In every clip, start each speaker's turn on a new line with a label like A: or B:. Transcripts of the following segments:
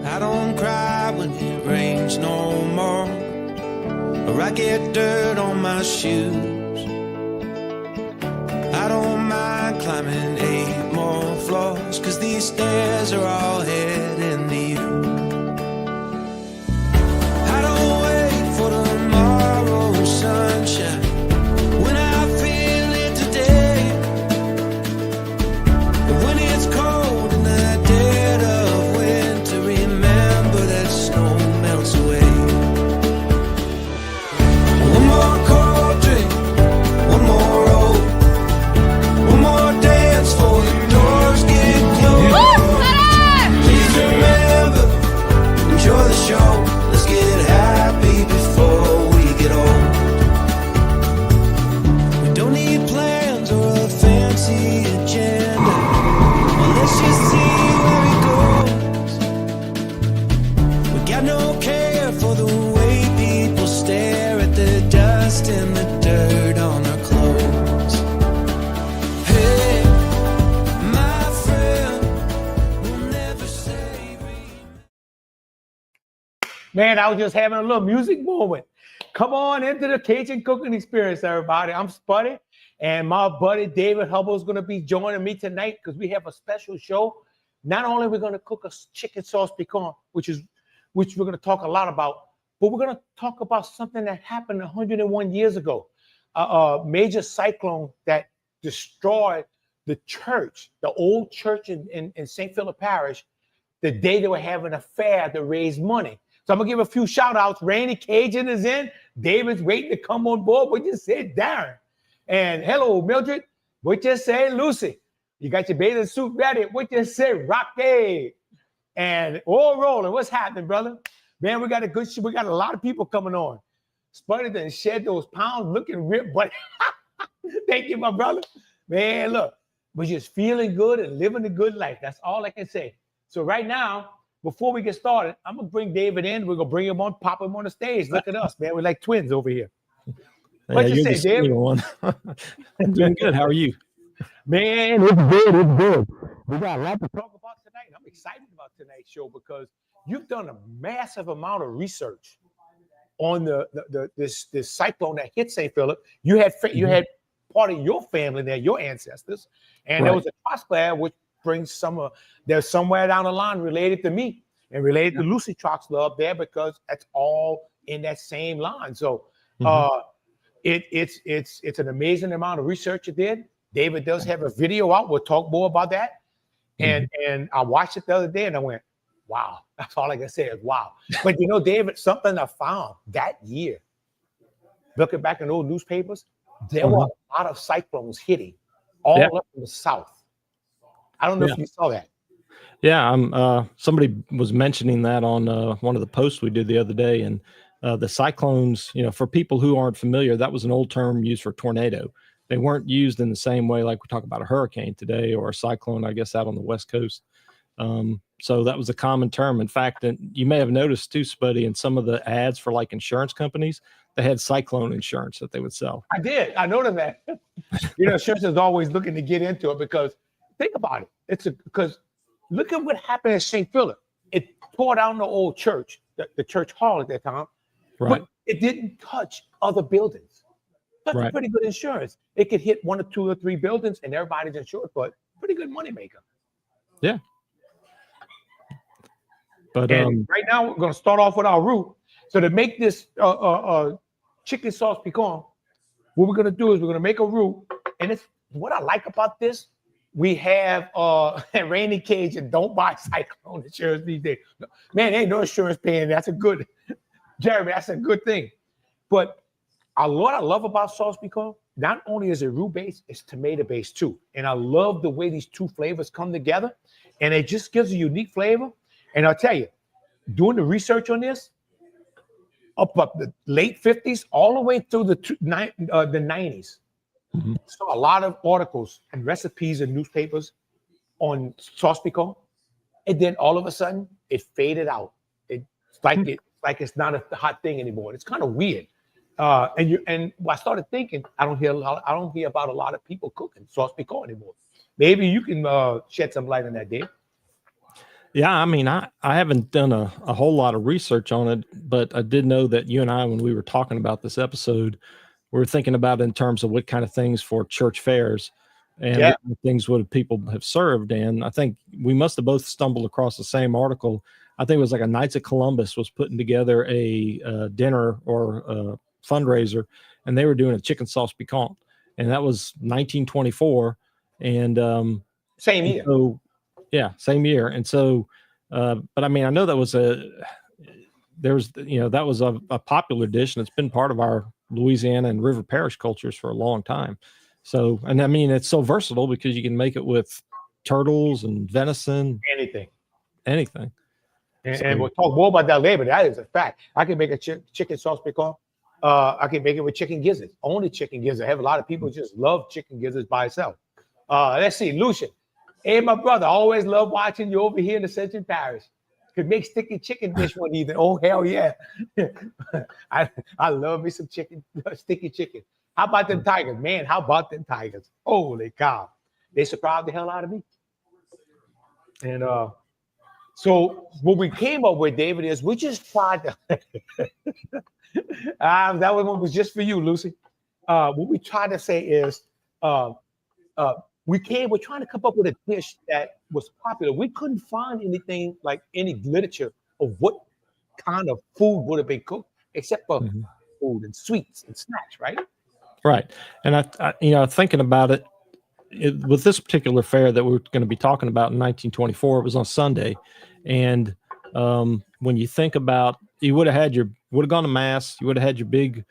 A: I don't cry when it rains no more, or I get dirt on my shoes. I don't mind climbing 8 more floors, 'cause these stairs are all heading to you. I don't wait for tomorrow's sunshine when I feel it today. But when it's cold in the dead of winter, remember that snow melts away. One more cold drink, one more roll, one more dance before the doors get closed. Please remember, enjoy the show. Let's get happy before we get old. We don't need plans or a fancy agenda. Well, let's just see where it goes. We got no care for the way people stare at the dust and the dirt on our clothes. Hey, my friend, we'll never say
B: Man, I was just having a little music moment. Come on into the Cajun cooking experience, everybody. I'm Spuddy, and my buddy David Hubbell is going to be joining me tonight because we have a special show. Not only are we going to cook a chicken sauce piquant, which we're going to talk a lot about, but we're going to talk about something that happened 101 years ago. A major cyclone that destroyed the church, the old church in St. Philip Parish, the day they were having a fair to raise money. So I'm going to give a few shout outs. Randy Cajun is in. David's waiting to come on board. What you say, Darren? And hello, Mildred. What you say, Lucy? You got your bathing suit ready. What you say, Rocky? And all rolling. What's happening, brother? Man, we got a good shit. We got a lot of people coming on. Spuddy done shed those pounds looking ripped, but thank you, my brother. Man, look, we're just feeling good and living a good life. That's all I can say. So right now, before we get started, I'm going to bring David in. We're going to bring him on, pop him on the stage. Look at us, man. We're like twins over here. What you say, David?
C: I'm doing good. How are you?
B: Man, it's good. It's good. We got a lot to talk about tonight. I'm excited about tonight's show because you've done a massive amount of research on this cyclone that hit St. Philip. You had part of your family there, your ancestors, and there was a Troxler, which brings some there's somewhere down the line related to me and related to Lucy Troxler up there because that's all in that same line. So it's an amazing amount of research you did. David does have a video out. We'll talk more about that. And I watched it the other day and I went, wow. That's all I can say is wow. But you know, David, something I found that year, looking back in old newspapers, there were a lot of cyclones hitting all up in the south. I don't know if you saw that.
C: Yeah, somebody was mentioning that on one of the posts we did the other day, and the cyclones, you know, for people who aren't familiar, that was an old term used for tornado. They weren't used in the same way like we talk about a hurricane today or a cyclone, I guess, out on the West Coast. So that was a common term. In fact, and you may have noticed too, Spuddy, in some of the ads for like insurance companies, they had cyclone insurance that they would sell.
B: I did. I noticed that. You know, insurance is always looking to get into it because think about it. Because look at what happened at St. Philip. It tore down the old church, the church hall at that time, but it didn't touch other buildings. That's pretty good insurance. It could hit 1 or 2 or 3 buildings and everybody's insured, but pretty good moneymaker.
C: Yeah. But
B: right now we're going to start off with our roux. So to make this chicken sauce piquant, what we're going to do is we're going to make a roux. And it's what I like about this. We have Randy Cage and don't buy Cyclone insurance these days. Man, ain't no insurance paying. That's a good, Jeremy, that's a good thing. But what I love about sauce piquant, not only is it roux based, it's tomato based too. And I love the way these two flavors come together. And it just gives a unique flavor. And I'll tell you, doing the research on this, up the late 50s, all the way through the 90s. So a lot of articles and recipes in newspapers on sauce piquant, and then all of a sudden it faded out. It's like it's not a hot thing anymore. It's kind of weird. And I started thinking, I don't hear about a lot of people cooking sauce piquant anymore. Maybe you can shed some light on that, Dave.
C: Yeah, I mean, I haven't done a whole lot of research on it, but I did know that you and I, when we were talking about this episode, we were thinking about it in terms of what kind of things for church fairs and
B: Yeah.
C: what kind of things would people have served. And I think we must have both stumbled across the same article. I think it was like a Knights of Columbus was putting together a dinner or a fundraiser, and they were doing a chicken sauce piquant, and that was 1924. And
B: Same year.
C: so, yeah, same year. And so, but I mean, I know that was that was a popular dish, and it's been part of our Louisiana and River Parish cultures for a long time. So, and I mean, it's so versatile because you can make it with turtles and venison,
B: Anything.
C: anything.
B: And we'll talk more about that later. That is a fact. I can make a chicken sauce piquant. I can make it with chicken gizzards. Only chicken gizzards. I have a lot of people just love chicken gizzards by itself. Let's see, Lucian. Hey, my brother, I always love watching you over here in the Central Parish. Could make sticky chicken dish one evening. Oh, hell yeah. I love me some chicken, sticky chicken. How about them tigers? Man, how about them tigers? Holy cow. They surprised the hell out of me. And so what we came up with, David, is we just tried to that one was just for you, Lucy. What we tried to say is we're trying to come up with a dish that was popular. We couldn't find anything like any literature of what kind of food would have been cooked, except for food and sweets and snacks, right?
C: Right. And I thinking about it, with this particular fair that we're going to be talking about in 1924, it was on Sunday. And when you think about, you would have gone to mass, you would have had your big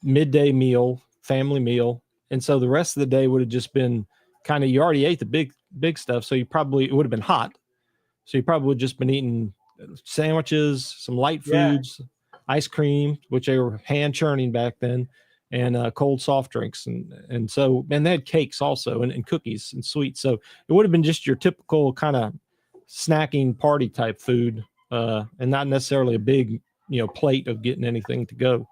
C: midday meal, family meal. And so the rest of the day would have just been kind of, you already ate the big stuff. So it would have been hot. So you probably would have just been eating sandwiches, some light foods, ice cream, which they were hand churning back then, and cold soft drinks. And they had cakes also and cookies and sweets. So it would have been just your typical kind of snacking party type food, and not necessarily a big, plate of getting anything to go.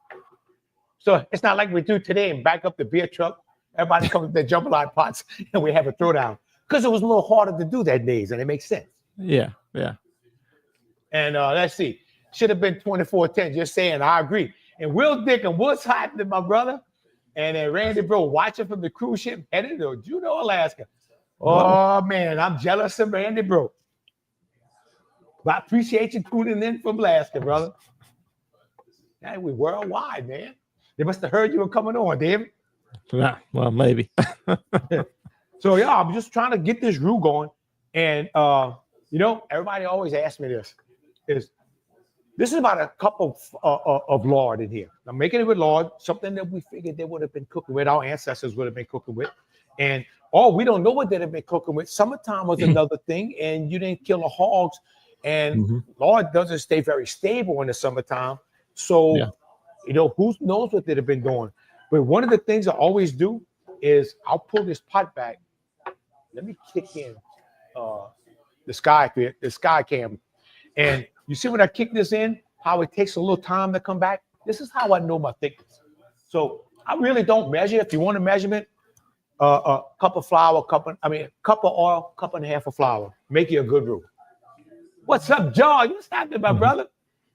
B: So it's not like we do today and back up the beer truck. Everybody comes with their jambalaya pots and we have a throwdown, because it was a little harder to do that days, and it makes sense.
C: Yeah.
B: And let's see, should have been 24-10. Just saying, I agree. And Will Dickin, what's happening, my brother? And then Randy Bro, watching from the cruise ship headed to Juneau, Alaska. Oh, man, I'm jealous of Randy Bro. But I appreciate you tuning in from Alaska, brother. Hey, we worldwide, man. They must have heard you were coming on, David.
C: Yeah, well, maybe.
B: So, yeah, I'm just trying to get this roux going. And, everybody always asks me this is about a cup of lard in here. I'm making it with lard, something that we figured they would have been cooking with, our ancestors would have been cooking with. And, we don't know what they'd have been cooking with. Summertime was another thing, and you didn't kill the hogs. And lard doesn't stay very stable in the summertime. So, who knows what they'd have been doing. But one of the things I always do is I'll pull this pot back. Let me kick in the sky cam. And you see when I kick this in, how it takes a little time to come back? This is how I know my thickness. So I really don't measure. If you want a measurement, a cup of flour, cup of oil, cup and a half of flour. Make you a good roux. What's up, John? You stopped my brother.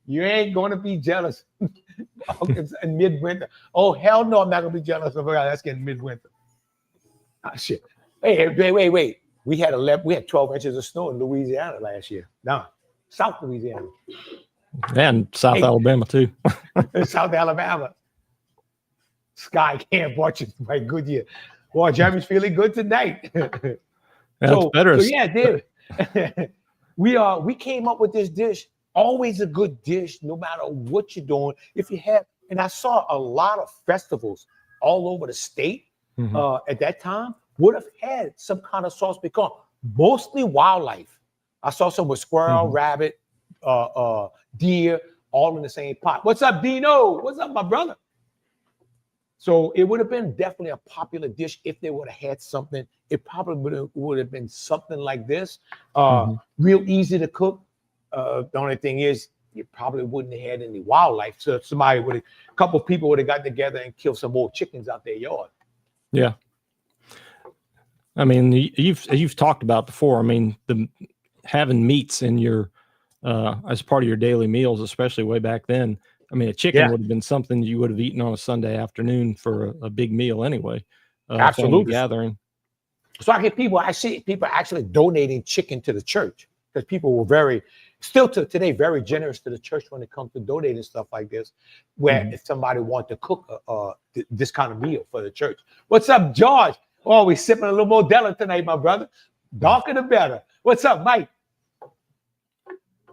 B: You ain't going to be jealous. It's in midwinter. Oh, hell no, I'm not going to be jealous of her. That's getting midwinter. Ah, shit. Hey, wait. We had 12 inches of snow in Louisiana last year. No, South Louisiana.
C: And South Alabama, too.
B: South Alabama. Sky can't watch it by Goodyear. Boy, Jeremy's feeling good tonight.
C: That's better.
B: So yeah, David. We came up with this dish. Always a good dish, no matter what you're doing. And I saw a lot of festivals all over the state at that time would have had some kind of sauce piquant, mostly wildlife. I saw some with squirrel, rabbit, deer, all in the same pot. What's up, Dino? What's up, my brother? So it would have been definitely a popular dish if they would have had something. It probably would have been something like this. Real easy to cook. The only thing is, you probably wouldn't have had any wildlife. So a couple of people would have got together and killed some more chickens out their yard.
C: Yeah. I mean, you've talked about before. I mean, having meats in your as part of your daily meals, especially way back then. I mean, a chicken would have been something you would have eaten on a Sunday afternoon for a big meal anyway. Family
B: Absolutely.
C: gathering.
B: So I see people actually donating chicken to the church because people were still to today, very generous to the church when it comes to donating stuff like this, where if somebody wants to cook this kind of meal for the church. What's up, George? Oh, we sipping a little Modelo tonight, my brother. Darker the better. What's up, Mike?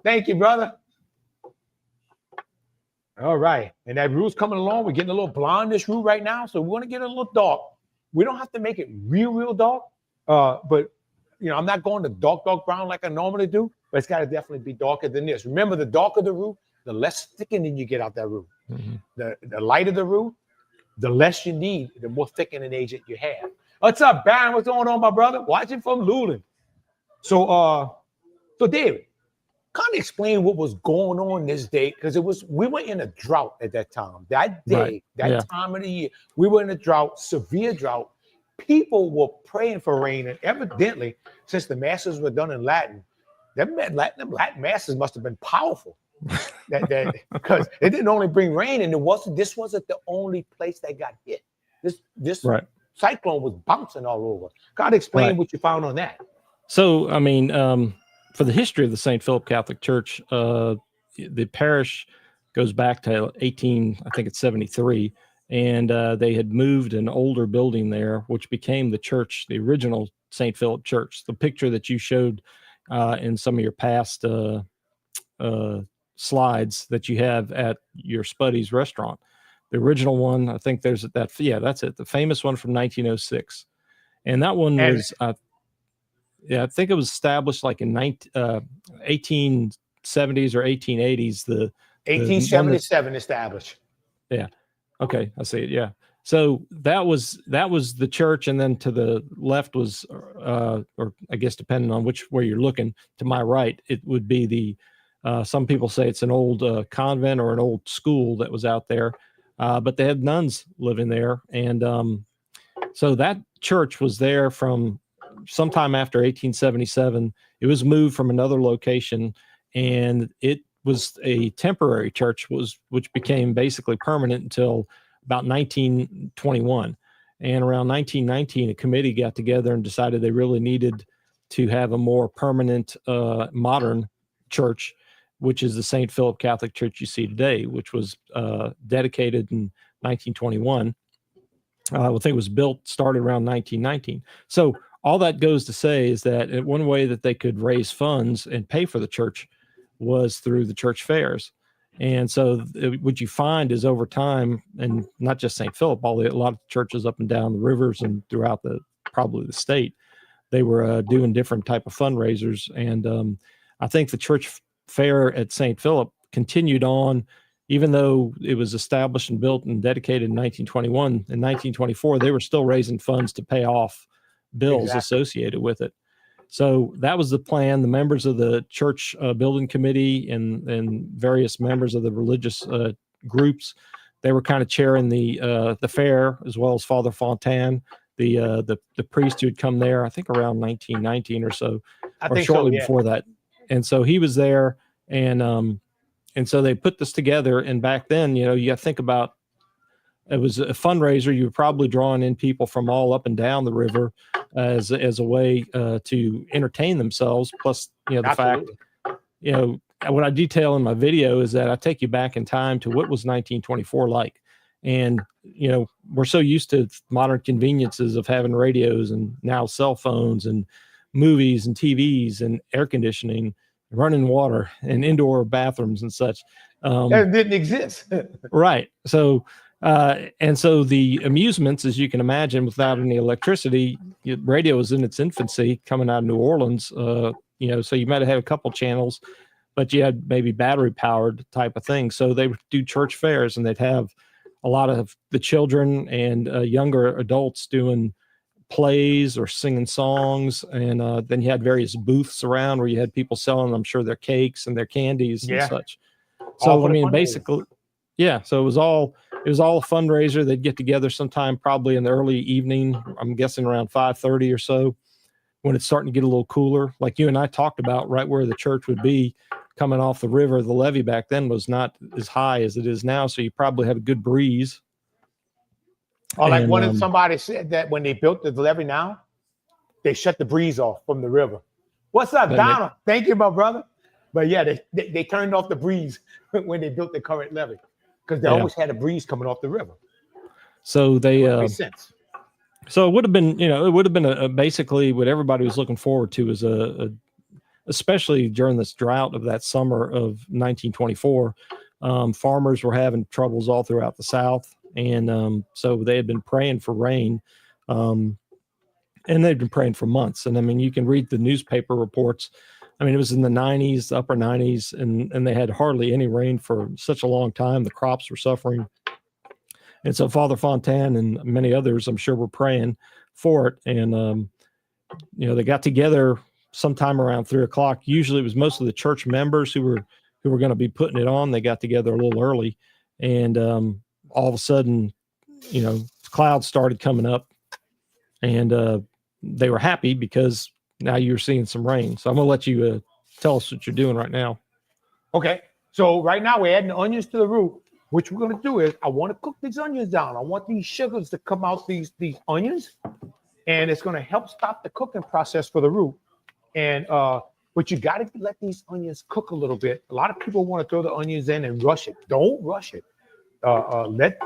B: Thank you, brother. All right. And that roux coming along. We're getting a little blondish roux right now. So we want to get a little dark. We don't have to make it real dark. But, I'm not going to dark brown like I normally do. But it's got to definitely be darker than this. Remember, the darker the roux, the less thickening you get out that roux. The lighter the roux, the less you need, the more thickening agent you have. What's up, Baron? What's going on, my brother? Watching from Luling. So David, kind of explain what was going on this day, because we were in a drought at that time. That day, time of the year, we were in a drought, severe drought. People were praying for rain, and evidently, since the masses were done in Latin, them Latin masses must have been powerful. Because it didn't only bring rain, and this wasn't the only place that got hit. This cyclone was bouncing all over. God, explain what you found on that.
C: So, I mean, for the history of the St. Philip Catholic Church, the parish goes back to 73, and they had moved an older building there, which became the church, the original St. Philip Church. The picture that you showed in some of your past slides that you have at your Spuddy's restaurant. The original one, I think that's it. The famous one from 1906. And that one was, I think it was established like in 1870s or 1880s. The
B: 1877 established.
C: Yeah. Okay. I see it. Yeah. So that was the church. And then to the left was, or I guess, depending on where you're looking, to my right, it would be some people say it's an old convent or an old school that was out there. But they had nuns living there. And so that church was there from sometime after 1877. It was moved from another location, and it was a temporary church, which became basically permanent until about 1921. And around 1919, a committee got together and decided they really needed to have a more permanent, modern church, which is the St. Philip Catholic Church you see today, which was dedicated in 1921. I think it was started around 1919. So all that goes to say is that one way that they could raise funds and pay for the church was through the church fairs. And so what you find is over time, and not just St. Philip, a lot of churches up and down the rivers and throughout probably the state, they were doing different type of fundraisers. And I think the church fair at St. Philip continued on, even though it was established and built and dedicated in 1921. In 1924, they were still raising funds to pay off bills associated with it. So that was the plan. The members of the church building committee and various members of the religious groups, they were kind of chairing the fair, as well as Father Fontaine, the priest who had come there, I think around 1919 or so, or shortly before that. And so he was there, and so they put this together. And back then, you got to think about, it was a fundraiser. You were probably drawing in people from all up and down the river as a way to entertain themselves. Plus, the fact, what I detail in my video is that I take you back in time to what was 1924 like. And, we're so used to modern conveniences of having radios and now cell phones and movies and TVs and air conditioning, running water and indoor bathrooms and such.
B: That didn't exist.
C: Right. So, and so the amusements, as you can imagine, without any electricity, radio was in its infancy coming out of New Orleans. So you might have had a couple channels, but you had maybe battery powered type of thing. So they would do church fairs, and they'd have a lot of the children and younger adults doing plays or singing songs. And then you had various booths around where you had people selling, I'm sure, their cakes and their candies and such. So, I mean, basically, so it was all a fundraiser. They'd get together sometime probably in the early evening, I'm guessing around 5:30 or so. when it's starting to get a little cooler, like you and I talked about, right where the church would be coming off the river, the levee back then was not as high as it is now. So you probably have a good breeze.
B: Or like somebody said that when they built the levee now, they shut the breeze off from the river. What's up, Donald? Thank you, my brother. But yeah, they turned off the breeze when they built the current levee because they always had a breeze coming off the river.
C: So they
B: makes sense.
C: So it would have been, basically what everybody was looking forward to is especially during this drought of that summer of 1924. Farmers were having troubles all throughout the South. And so they had been praying for rain. And they'd been praying for months. And I mean, you can read the newspaper reports. I mean, it was in the 90s, upper 90s, and they had hardly any rain for such a long time. The crops were suffering. And so Father Fontaine and many others, I'm sure, were praying for it. And, they got together sometime around 3:00. Usually it was most of the church members who were going to be putting it on. They got together a little early. And all of a sudden, clouds started coming up. And they were happy because now you're seeing some rain. So I'm going to let you tell us what you're doing right now.
B: Okay. So right now we're adding the onions to the roux. What we're going to do is I want to cook these onions down. I want these sugars to come out these onions, and it's going to help stop the cooking process for the roux. And but you got to let these onions cook a little bit. A lot of people want to throw the onions in and rush it. Don't rush it. Let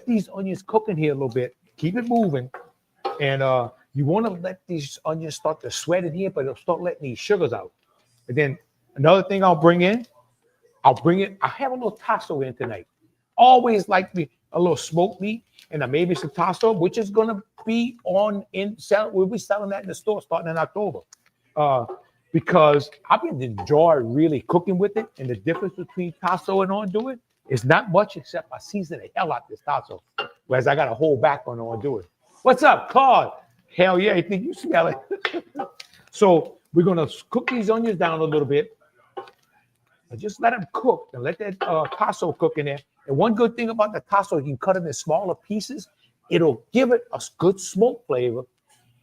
B: these onions cook in here a little bit. Keep it moving, and you want to let these onions start to sweat in here, but it'll start letting these sugars out. And then another thing I'll have a little tasso in tonight. Always like a little smoked meat and maybe some tasso, which is going to be we'll be selling that in the store starting in October. Because I've been enjoying really cooking with it. And the difference between tasso and andouille is not much except I season the hell out this tasso. Whereas I got to hold back on andouille. What's up, Claude? Hell yeah, I think you smell it. So we're going to cook these onions down a little bit. And just let them cook and let that tasso cook in there. And one good thing about the tasso, you can cut it in smaller pieces. It'll give it a good smoke flavor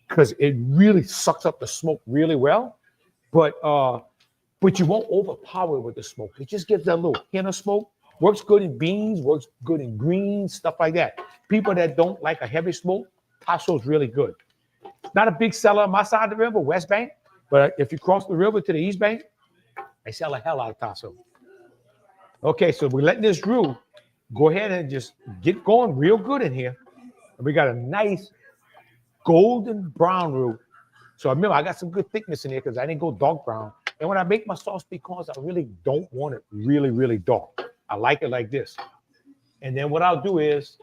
B: because it really sucks up the smoke really well. But you won't overpower it with the smoke. It just gives that little hint of smoke. Works good in beans, works good in greens, stuff like that. People that don't like a heavy smoke, tasso is really good. Not a big seller on my side of the river, West Bank. But if you cross the river to the East Bank, they sell the hell out of tasso. Okay, so we're letting this roux go ahead and just get going real good in here. And we got a nice golden brown roux. So remember, I got some good thickness in here because I didn't go dark brown. And when I make my sauce piquants, I really don't want it really, really dark. I like it like this. And then what I'll do is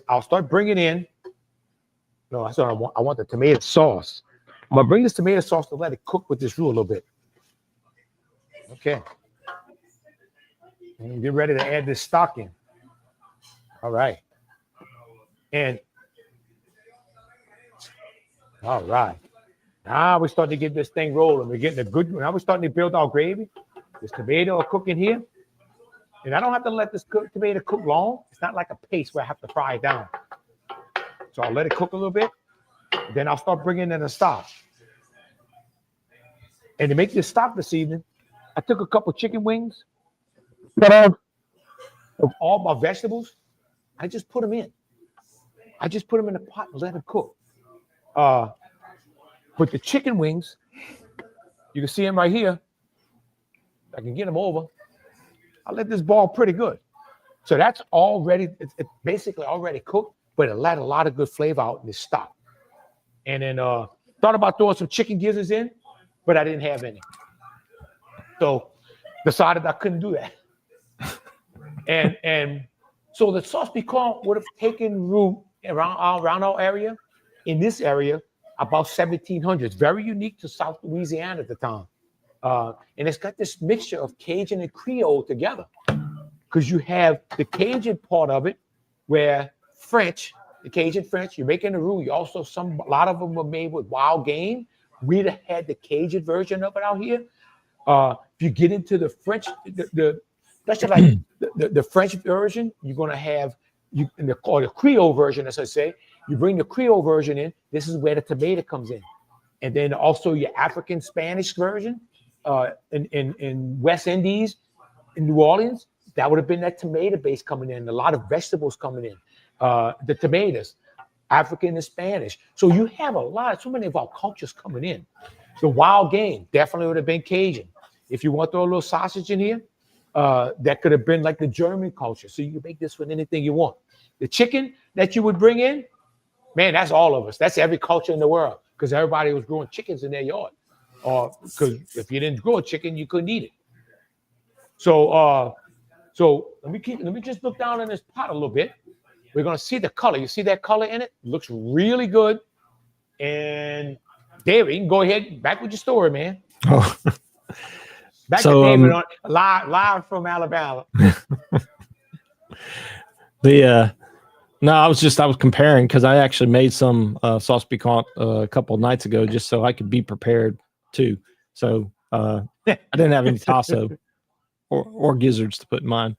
B: I'll start bringing in. No, that's what I want. I want the tomato sauce. I'm going to bring this tomato sauce to let it cook with this roux a little bit. Okay. And get ready to add this stock in. All right. And all right. Now we're starting to get this thing rolling. We're getting a good. Now we're starting to build our gravy. This tomato will cook in here. And I don't have to let this tomato cook long. It's not like a paste where I have to fry it down. So I'll let it cook a little bit. Then I'll start bringing in the stock. And to make this stock this evening, I took a couple chicken wings of all my vegetables. I just put them in. I just put them in the pot and let them cook. But the chicken wings, you can see them right here. I can get them over. I let this ball pretty good. So that's already, it's basically already cooked, but it let a lot of good flavor out in this stock. And then thought about throwing some chicken gizzards in, but I didn't have any. So decided I couldn't do that. And so the sauce piquant would have taken root around our area, in this area, about 1700s. Very unique to South Louisiana at the time. And it's got this mixture of Cajun and Creole together. Because you have the Cajun part of it, where French, the Cajun French, you're making the roux. You also, a lot of them were made with wild game. We'd have had the Cajun version of it out here. If you get into the French, especially like the French version, you're going to have, or the Creole version, as I say, you bring the Creole version in. This is where the tomato comes in. and then also your African Spanish version in West Indies, in New Orleans. That would have been that tomato base coming in, a lot of vegetables coming in, the tomatoes, African and Spanish. So you have so many of our cultures coming in. The wild game definitely would have been Cajun. If you want to throw a little sausage in here, that could have been like the German culture. So you can make this with anything you want. The chicken that you would bring in, man, that's all of us. That's every culture in the world, because everybody was growing chickens in their yard. Or because if you didn't grow a chicken, you couldn't eat it. So let me just look down in this pot a little bit. We're gonna see the color. You see that color in it? Looks really good. And David, you can go ahead, back with your story, man.
C: Oh.
B: Back to David on live from Alabama.
C: No, I was comparing, because I actually made some sauce piquant a couple of nights ago just so I could be prepared too. So I didn't have any tasso or gizzards to put in mine,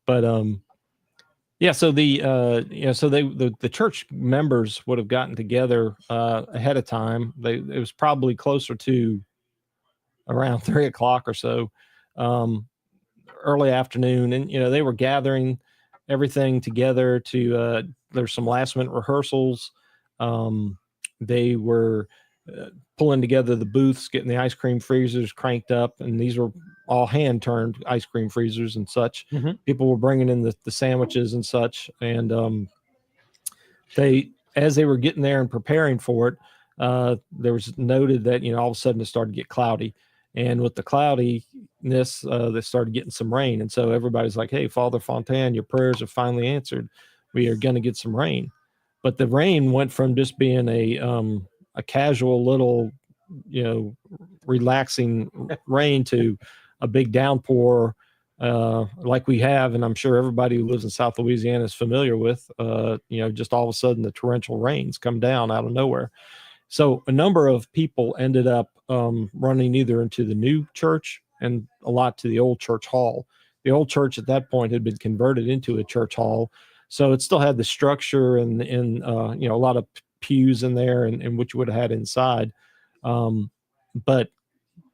C: but yeah. So the church members would have gotten together ahead of time. It was probably closer to around 3 o'clock or so, early afternoon, and they were gathering everything together to there's some last minute rehearsals. They were pulling together the booths, getting the ice cream freezers cranked up, and these were all hand turned ice cream freezers and such.
B: Mm-hmm.
C: People were bringing in the sandwiches and such, and as they were getting there and preparing for it, there was noted that all of a sudden it started to get cloudy. And with the cloudiness, they started getting some rain. And so everybody's like, hey, Father Fontaine, your prayers are finally answered. We are going to get some rain. But the rain went from just being a casual little, relaxing rain to a big downpour like we have. And I'm sure everybody who lives in South Louisiana is familiar with, just all of a sudden the torrential rains come down out of nowhere. So a number of people ended up running either into the new church and a lot to the old church hall. The old church at that point had been converted into a church hall, so it still had the structure and a lot of pews in there and what you would have had inside. But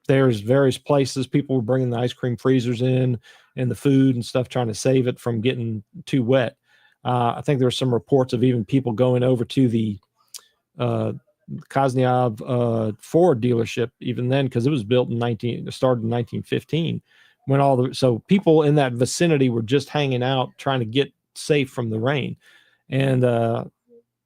C: there's various places people were bringing the ice cream freezers in and the food and stuff, trying to save it from getting too wet. I think there were some reports of even people going over to the Kosniov Ford dealership even then, because it was built started in 1915, so people in that vicinity were just hanging out trying to get safe from the rain. And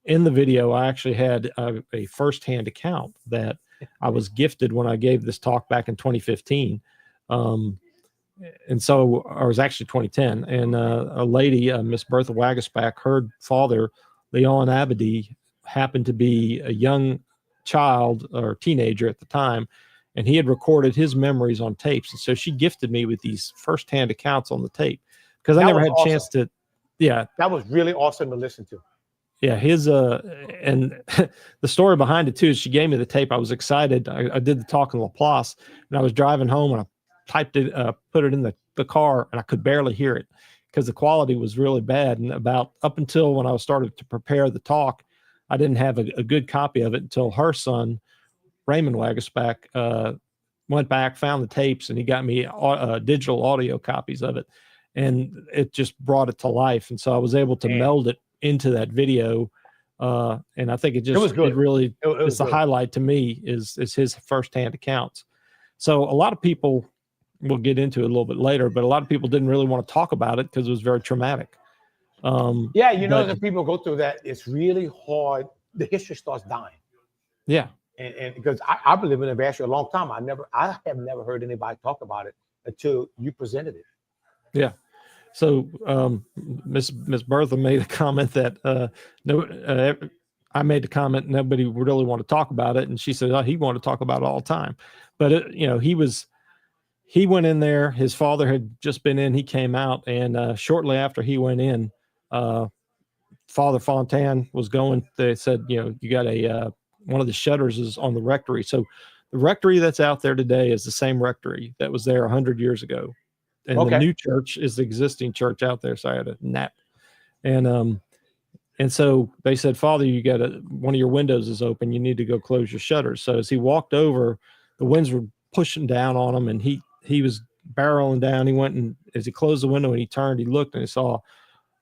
C: in the video, I actually had a firsthand account that I was gifted when I gave this talk back in 2015. And so, or it was actually 2010, and a lady, Miss Bertha Wagasback, her father, Leon Abadi, happened to be a young child or teenager at the time, and he had recorded his memories on tapes. And so she gifted me with these firsthand accounts on the tape, because I never had a chance to. Yeah,
B: that was really awesome to listen to.
C: Yeah, his and the story behind it too is she gave me the tape. I was excited. I did the talk in Laplace, and I was driving home, and I typed it, put it in the car, and I could barely hear it because the quality was really bad. And up until when I was started to prepare the talk, I didn't have a good copy of it until her son, Raymond Wagasback, went back, found the tapes, and he got me digital audio copies of it. And it just brought it to life. And so I was able to meld it into that video. And I think it was good. It really is the highlight to me is his firsthand accounts. So a lot of people, we'll get into it a little bit later, but a lot of people didn't really want to talk about it because it was very traumatic.
B: As people go through that, it's really hard. The history starts dying.
C: Yeah.
B: And because I've been living in Vacherie a long time, I have never heard anybody talk about it until you presented it.
C: Yeah. So Miss Bertha made a comment that I made the comment nobody would really want to talk about it, and she said he wanted to talk about it all the time. But he went in there. His father had just been in. He came out, and shortly after he went in, Father Fontaine was going. They said, you got one of the shutters is on the rectory. So the rectory that's out there today is the same rectory that was there 100 years ago. And the new church is the existing church out there. So I had a nap. And And so they said, Father, one of your windows is open. You need to go close your shutters. So as he walked over, the winds were pushing down on him, and he was barreling down. He went, and as he closed the window and he turned, he looked and he saw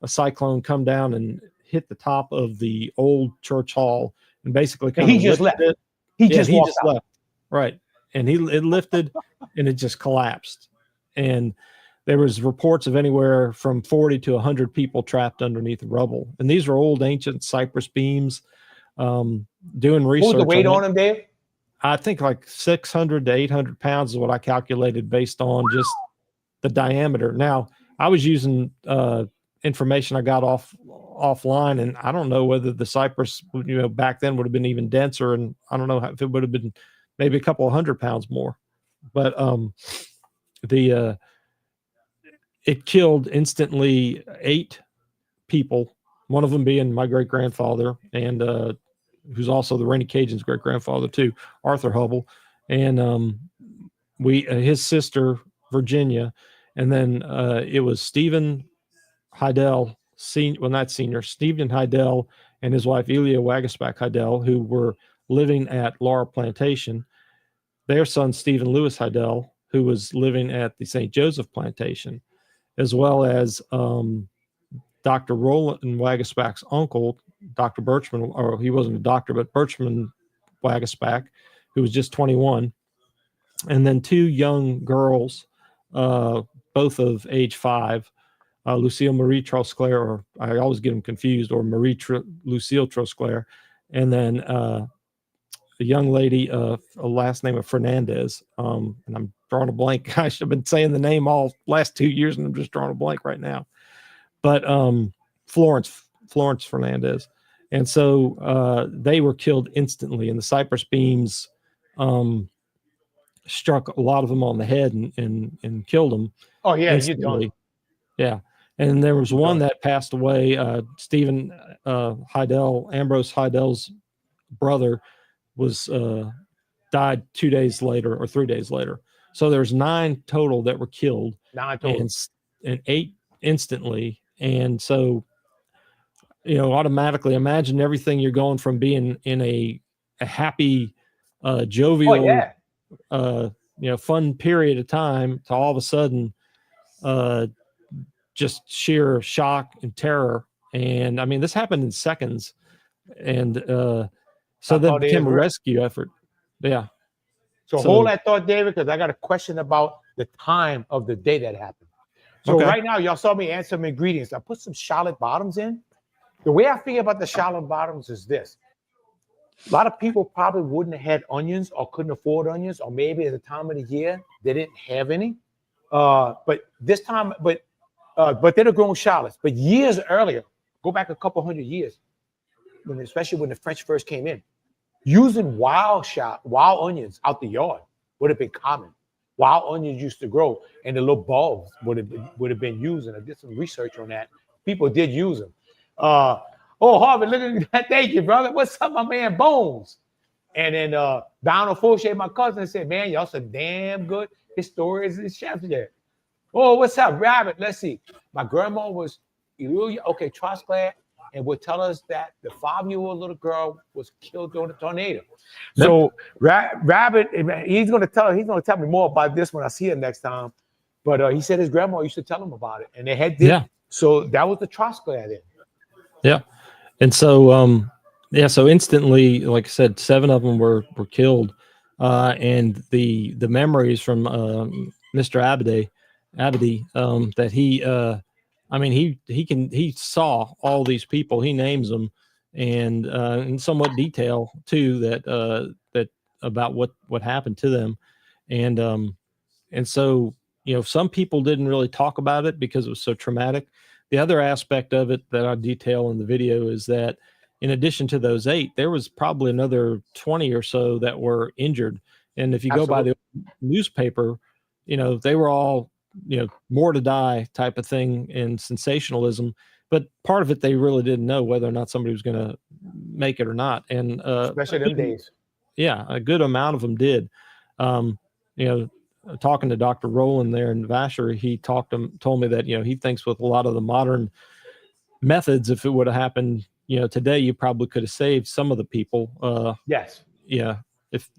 C: a cyclone come down and hit the top of the old church hall and basically kind
B: he
C: of
B: just left.
C: it.
B: He just walked out.
C: left. Right. And it lifted and it just collapsed. And there was reports of anywhere from 40 to 100 people trapped underneath the rubble. And these were old ancient cypress beams. Doing research.
B: What was the weight on them, Dave?
C: I think like 600 to 800 pounds is what I calculated based on just the diameter. Now, I was using information I got offline, and I don't know whether the cypress, back then would have been even denser, and I don't know if it would have been maybe a couple of 100 pounds more. But it killed instantly 8 people, one of them being my great grandfather, and who's also the Rainy Cajun's great grandfather too, Arthur Hubbell, and his sister Virginia, and then it was Stephen Heidel, Stephen Heidel and his wife Elia Wagaspack Heidel, who were living at Laura Plantation. Their son Stephen Lewis Heidel, who was living at the St. Joseph Plantation, as well as Dr. Roland Wagaspack's uncle, Dr. Birchman, or he wasn't a doctor, but Birchman Wagaspack, who was just 21, and then 2 young girls, both of age 5, Lucille Marie Trosclair, or I always get them confused, or Lucille Trosclair, and then a young lady, a last name of Fernandez, and I'm drawing a blank. I should have been saying the name all last 2 years, and I'm just drawing a blank right now. But Florence Fernandez. And so they were killed instantly, and the cypress beams struck a lot of them on the head and killed them.
B: Oh, yeah,
C: instantly.
B: you done.
C: Yeah. And there was one that passed away, Stephen Heidel, Ambrose Heidel's brother, was died 2 days later or 3 days later. So there's 9 total that were killed,
B: 9 total.
C: and 8 instantly. And so, automatically imagine everything you're going from being in a happy, jovial, fun period of time to all of a sudden, just sheer shock and terror. And I mean, this happened in seconds. And so then it became a rescue effort. Yeah.
B: So hold that thought, David, because I got a question about the time of the day that happened. So right now, y'all saw me add some ingredients. I put some shallot bottoms in. The way I feel about the shallot bottoms is this. A lot of people probably wouldn't have had onions or couldn't afford onions, or maybe at the time of the year, they didn't have any. But this time, but they'd have grown shallots. But years earlier, go back a couple hundred years, especially when the French first came in, using wild onions out the yard would have been common. Wild onions used to grow, and the little bulbs would have been used. And I did some research on that. People did use them. Harvey, look at that. Thank you, brother. What's up, my man Bones? And then Donald Fauché, my cousin, said, man, y'all some damn good historians and chefs there. Oh, what's up, Rabbit? Let's see. My grandma was Trosclair, and would tell us that the 5-year-old little girl was killed during a tornado. So Rabbit, he's gonna tell me more about this when I see him next time. But he said his grandma used to tell him about it, and they had this. Yeah. So that was the Trosclair then. Yeah.
C: And so so instantly, like I said, 7 of them were killed. And the memories from Mr. Abadi, that he saw all these people, he names them, and in somewhat detail too, that about what happened to them. And so, some people didn't really talk about it because it was so traumatic. The other aspect of it that I detail in the video is that in addition to those 8, there was probably another 20 or so that were injured. And if you go by the newspaper, they were all, more to die type of thing and sensationalism. But part of it, they really didn't know whether or not somebody was going to make it or not. And
B: especially them days.
C: Yeah, a good amount of them did. Talking to Dr. Roland there in Vacherie, he told me that, he thinks with a lot of the modern methods, if it would have happened today you probably could have saved some of the people.
B: Yes.
C: Yeah. If,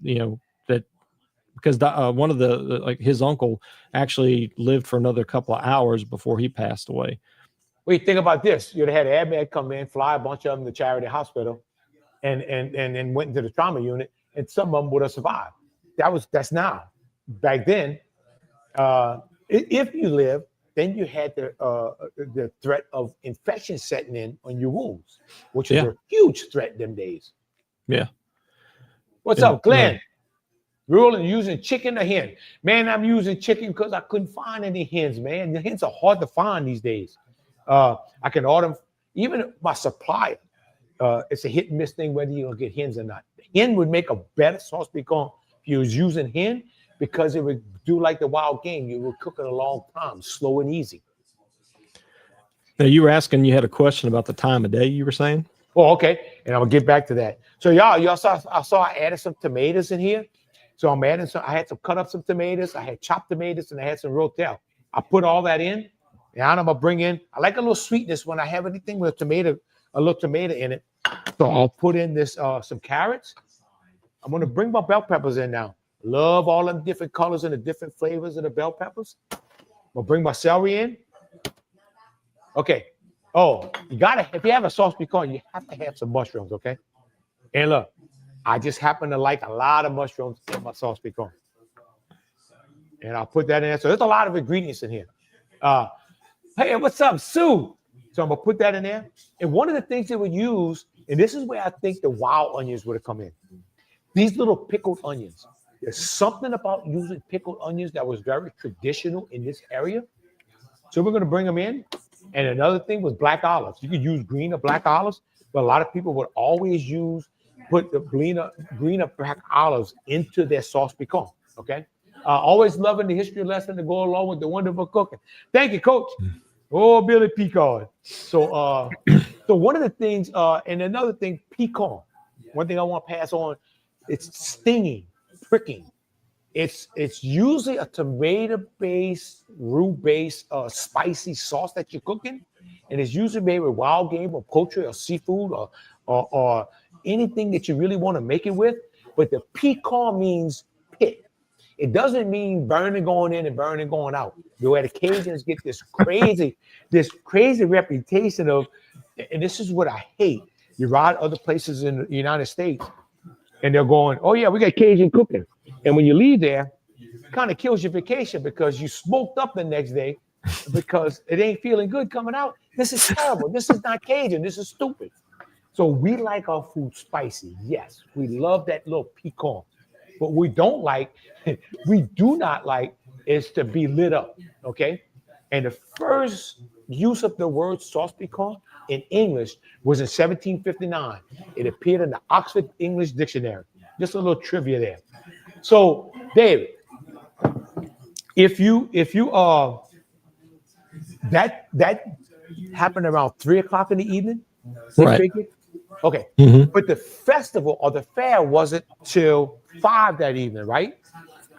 C: that, because one of like his uncle actually lived for another couple of hours before he passed away.
B: Wait, think about this. You'd have had AdMed come in, fly a bunch of them to Charity Hospital, and went into the trauma unit, and some of them would have survived. That's now. Back then, if you live, then you had the threat of infection setting in on your wounds, which is a huge threat them days.
C: Yeah.
B: What's up, Glenn? Ruling using chicken or hen? Man, I'm using chicken because I couldn't find any hens, man. The hens are hard to find these days. I can order them. Even my supplier, it's a hit and miss thing whether you'll get hens or not. Hen would make a better sauce piquant if you was using hen, because it would do like the wild game. You would cook it a long time, slow and easy.
C: Now, you were asking, you had a question about the time of day, you were saying?
B: Oh, okay. And I'm gonna get back to that. So y'all saw I added some tomatoes in here. So I'm adding I had some cut up some tomatoes, I had chopped tomatoes, and I had some rotel. I put all that in. Now I'm gonna bring in, I like a little sweetness when I have anything with a little tomato in it. So I'll put in this some carrots. I'm gonna bring my bell peppers in now. Love all them different colors and the different flavors of the bell peppers. I'll bring my celery in. Okay. Oh, if you have a sauce piquant, you have to have some mushrooms, okay? And look, I just happen to like a lot of mushrooms in my sauce piquant. And I'll put that in there. So there's a lot of ingredients in here. Hey, what's up, Sue? So I'm gonna put that in there. And one of the things they would use, and this is where I think the wild onions would have come in. These little pickled onions. There's something about using pickled onions that was very traditional in this area. So we're gonna bring them in. And another thing was black olives. You could use green or black olives, but a lot of people would always put the green or black olives into their sauce piquant. Okay. Always loving the history lesson to go along with the wonderful cooking. Thank you, Coach. Oh, Billy Picard. So one of the things, and another thing, piquant. One thing I want to pass on, it's stinging, pricking. It's usually a tomato-based, roux-based, spicy sauce that you're cooking, and it's usually made with wild game or poultry or seafood or anything that you really want to make it with. But the piquant means pit. It doesn't mean burning going in and burning going out. Where the Cajuns get this crazy reputation of, and this is what I hate. You ride other places in the United States, and they're going, "Oh yeah, we got Cajun cooking." And when you leave there, it kind of kills your vacation because you smoked up the next day because it ain't feeling good coming out. This is terrible. This is not Cajun. This is stupid. So we like our food spicy. Yes, we love that little piquant. What we do not like is to be lit up, okay? And the first use of the word sauce piquant in English was in 1759. It appeared in the Oxford English Dictionary. Just a little trivia there. So, David, if you that happened around 3:00 in the evening,
C: right?
B: Okay, But the festival or the fair wasn't till 5 that evening, right?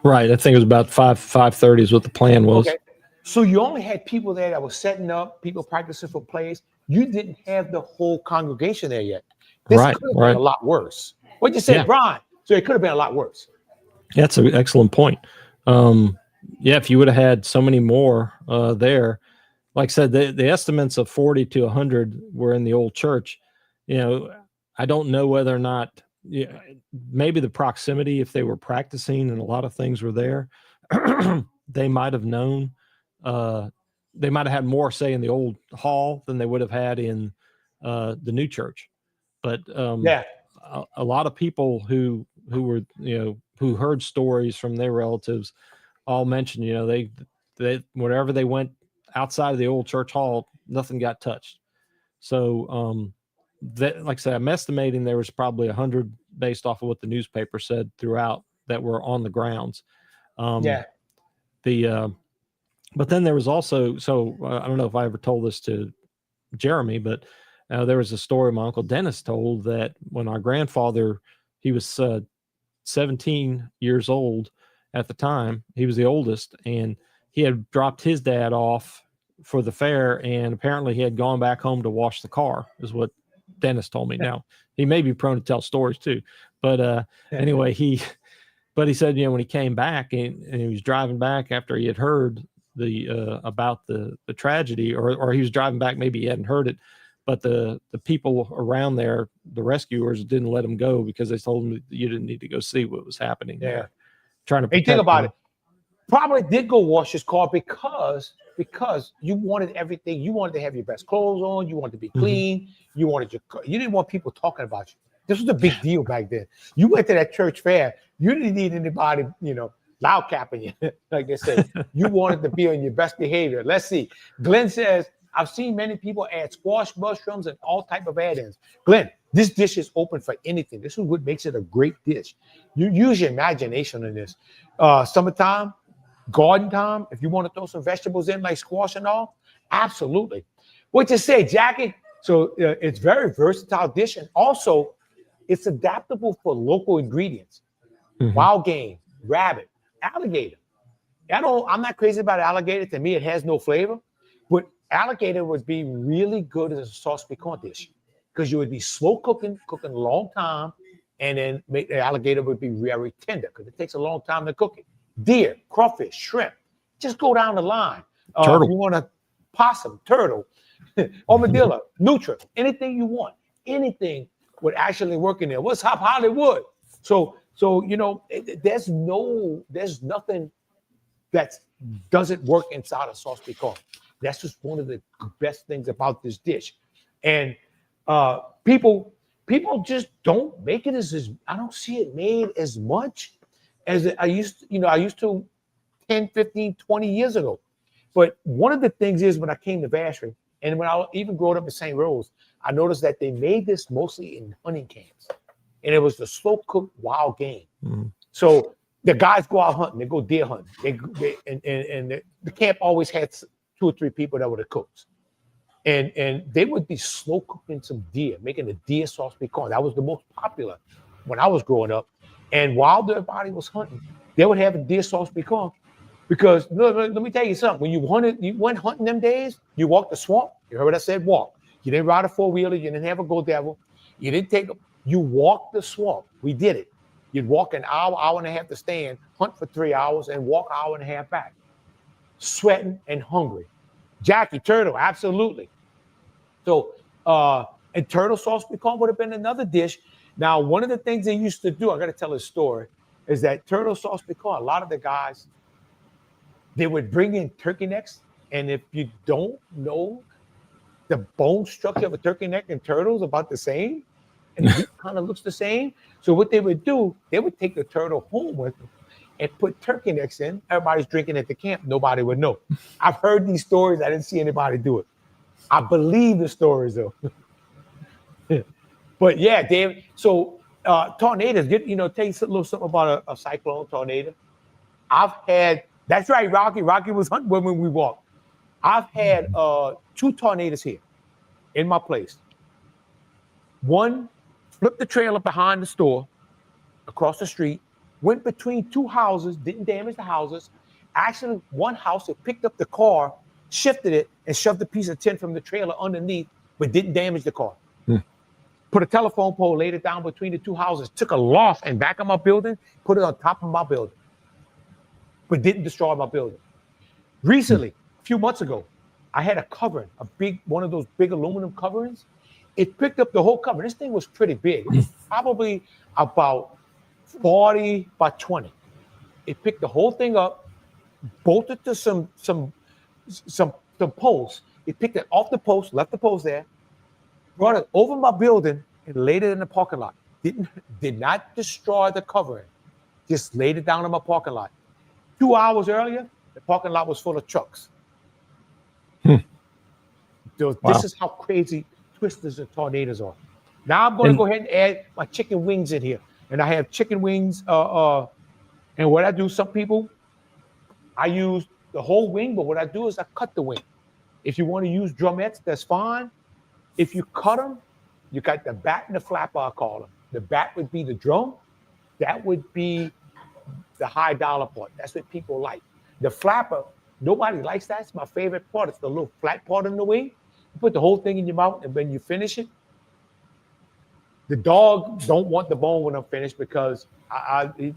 C: Right. I think it was about 5:30 is what the plan was.
B: Okay. So you only had people there that were setting up, people practicing for plays. You didn't have the whole congregation there yet. This could have been a lot worse. What'd you say, Brian? So it could have been a lot worse.
C: That's an excellent point. If you would have had so many more there, like I said, the estimates of 40 to 100 were in the old church. I don't know whether or not, maybe the proximity, if they were practicing and a lot of things were there, they might have known, they might have had more say in the old hall than they would have had in the new church. But a lot of people who were, who heard stories from their relatives all mentioned, they whenever they went outside of the old church hall, nothing got touched. So, that, like I said, I'm estimating there was probably 100 based off of what the newspaper said throughout that were on the grounds. But then there was also, I don't know if I ever told this to Jeremy, but there was a story my Uncle Dennis told that when our grandfather, he was 17 years old at the time, he was the oldest, and he had dropped his dad off for the fair, and apparently he had gone back home to wash the car, is what Dennis told me. Now, he may be prone to tell stories too. But anyway, he said, when he came back and he was driving back after he had heard about the tragedy, or he was driving back, maybe he hadn't heard it, but the people around there, the rescuers, didn't let him go because they told him you didn't need to go see what was happening there. Trying to protect
B: think about
C: him.
B: it. Probably did go wash his car because you wanted everything. You wanted to have your best clothes on. You wanted to be clean. You wanted you didn't want people talking about you. This was a big deal back then. You went to that church fair. You didn't need anybody, loud capping you, like they say. You wanted to be on your best behavior. Let's see. Glenn says, I've seen many people add squash mushrooms and all type of add-ins. Glenn, this dish is open for anything. This is what makes it a great dish. You use your imagination in this. Summertime, garden time, if you want to throw some vegetables in like squash and all, absolutely. What you say, Jackie? So it's very versatile dish, and also it's adaptable for local ingredients. Wild game, rabbit, alligator. I'm not crazy about alligator. To me, it has no flavor, but alligator would be really good as a sauce piquant dish because you would be slow cooking a long time, and then the alligator would be very tender because it takes a long time to cook it. Deer, crawfish, shrimp, just go down the line.
C: Turtle.
B: If you want a possum, turtle, armadillo, nutria, anything you want, anything would actually work in there. What's up, Hollywood? So there's nothing that doesn't work inside a sauce piquant. That's just one of the best things about this dish. And people just don't make it as I don't see it made as much as I used to 10, 15, 20 years ago. But one of the things is when I came to Vacherie, and when I even growing up in St. Rose, I noticed that they made this mostly in hunting camps. And it was the slow-cooked wild game. So the guys go out hunting, they go deer hunting. And the camp always had 2 or 3 people that were the cooks. And they would be slow cooking some deer, making a deer sauce piquant. That was the most popular when I was growing up. And while everybody was hunting, they would have a deer sauce piquant. Because let me tell you something. When you went hunting them days, you walked the swamp. You heard what I said? Walk. You didn't ride a 4-wheeler. You didn't have a Go Devil. You didn't you walked the swamp. We did it. You'd walk an hour and a half to stand, hunt for 3 hours, and walk an hour and a half back. Sweating and hungry. Jackie, turtle, absolutely. So, and turtle sauce piquant would have been another dish. Now, one of the things they used to do, I got to tell a story, is that turtle sauce piquant, a lot of the guys, they would bring in turkey necks. And if you don't know, the bone structure of a turkey neck and turtle is about the same. And it kind of looks the same. So what they would do, they would take the turtle home with them and put turkey necks in. Everybody's drinking at the camp. Nobody would know. I've heard these stories. I didn't see anybody do it. I believe the stories, though. But yeah, David. So tornadoes, tell you a little something about a cyclone tornado. That's right, Rocky. Rocky was hunting when we walked. I've had 2 tornadoes here in my place. One flipped the trailer behind the store across the street, went between 2 houses, didn't damage the houses. Actually, one house, it picked up the car, shifted it, and shoved a piece of tin from the trailer underneath, but didn't damage the car. Put a telephone pole, laid it down between the 2 houses, took a loft in back of my building, put it on top of my building, but didn't destroy my building. Recently, a few months ago, I had a covering, one of those big aluminum coverings. It picked up the whole cover. This thing was pretty big. It was probably about 40 by 20. It picked the whole thing up, bolted to some posts. It picked it off the post, left the post there, brought it over my building, and laid it in the parking lot. Did not destroy the covering. Just laid it down in my parking lot. 2 hours earlier, the parking lot was full of trucks. This is how crazy twisters and tornadoes are. Now I'm going to go ahead and add my chicken wings in here. And I have chicken wings. And what I do, some people, I use the whole wing, but what I do is I cut the wing. If you want to use drumettes, that's fine. If you cut them, you got the bat and the flapper, I call them. The bat would be the drum. That would be the high dollar part. That's what people like. The flapper, nobody likes that. It's my favorite part. It's the little flat part in the wing. You put the whole thing in your mouth, and when you finish it, The dog don't want the bone when I'm finished because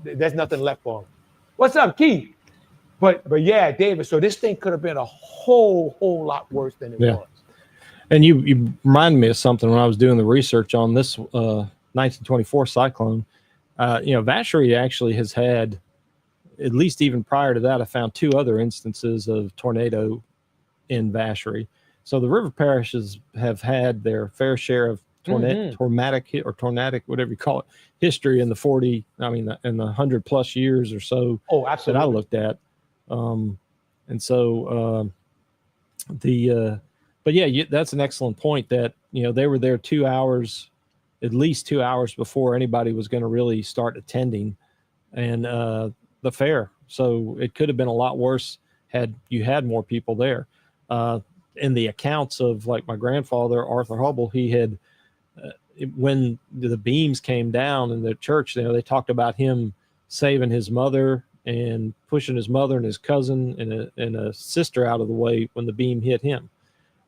B: there's nothing left for him. What's up, Keith? But yeah, David. So this thing could have been a whole lot worse than it was.
C: And you reminded me of something when I was doing the research on this 1924 cyclone. Vacherie actually has had, at least even prior to that, I found 2 other instances of tornado in Vacherie. So the river parishes have had their fair share of tornadic, whatever you call it, history in the in the 100+ years or so.
B: Oh, absolutely.
C: That I looked at. But yeah, that's an excellent point that, they were there 2 hours, at least 2 hours before anybody was going to really start attending and the fair. So it could have been a lot worse had you had more people there. In the accounts of like my grandfather, Arthur Hubbell, he had, when the beams came down in the church, they talked about him saving his mother and pushing his mother and his cousin and a sister out of the way when the beam hit him.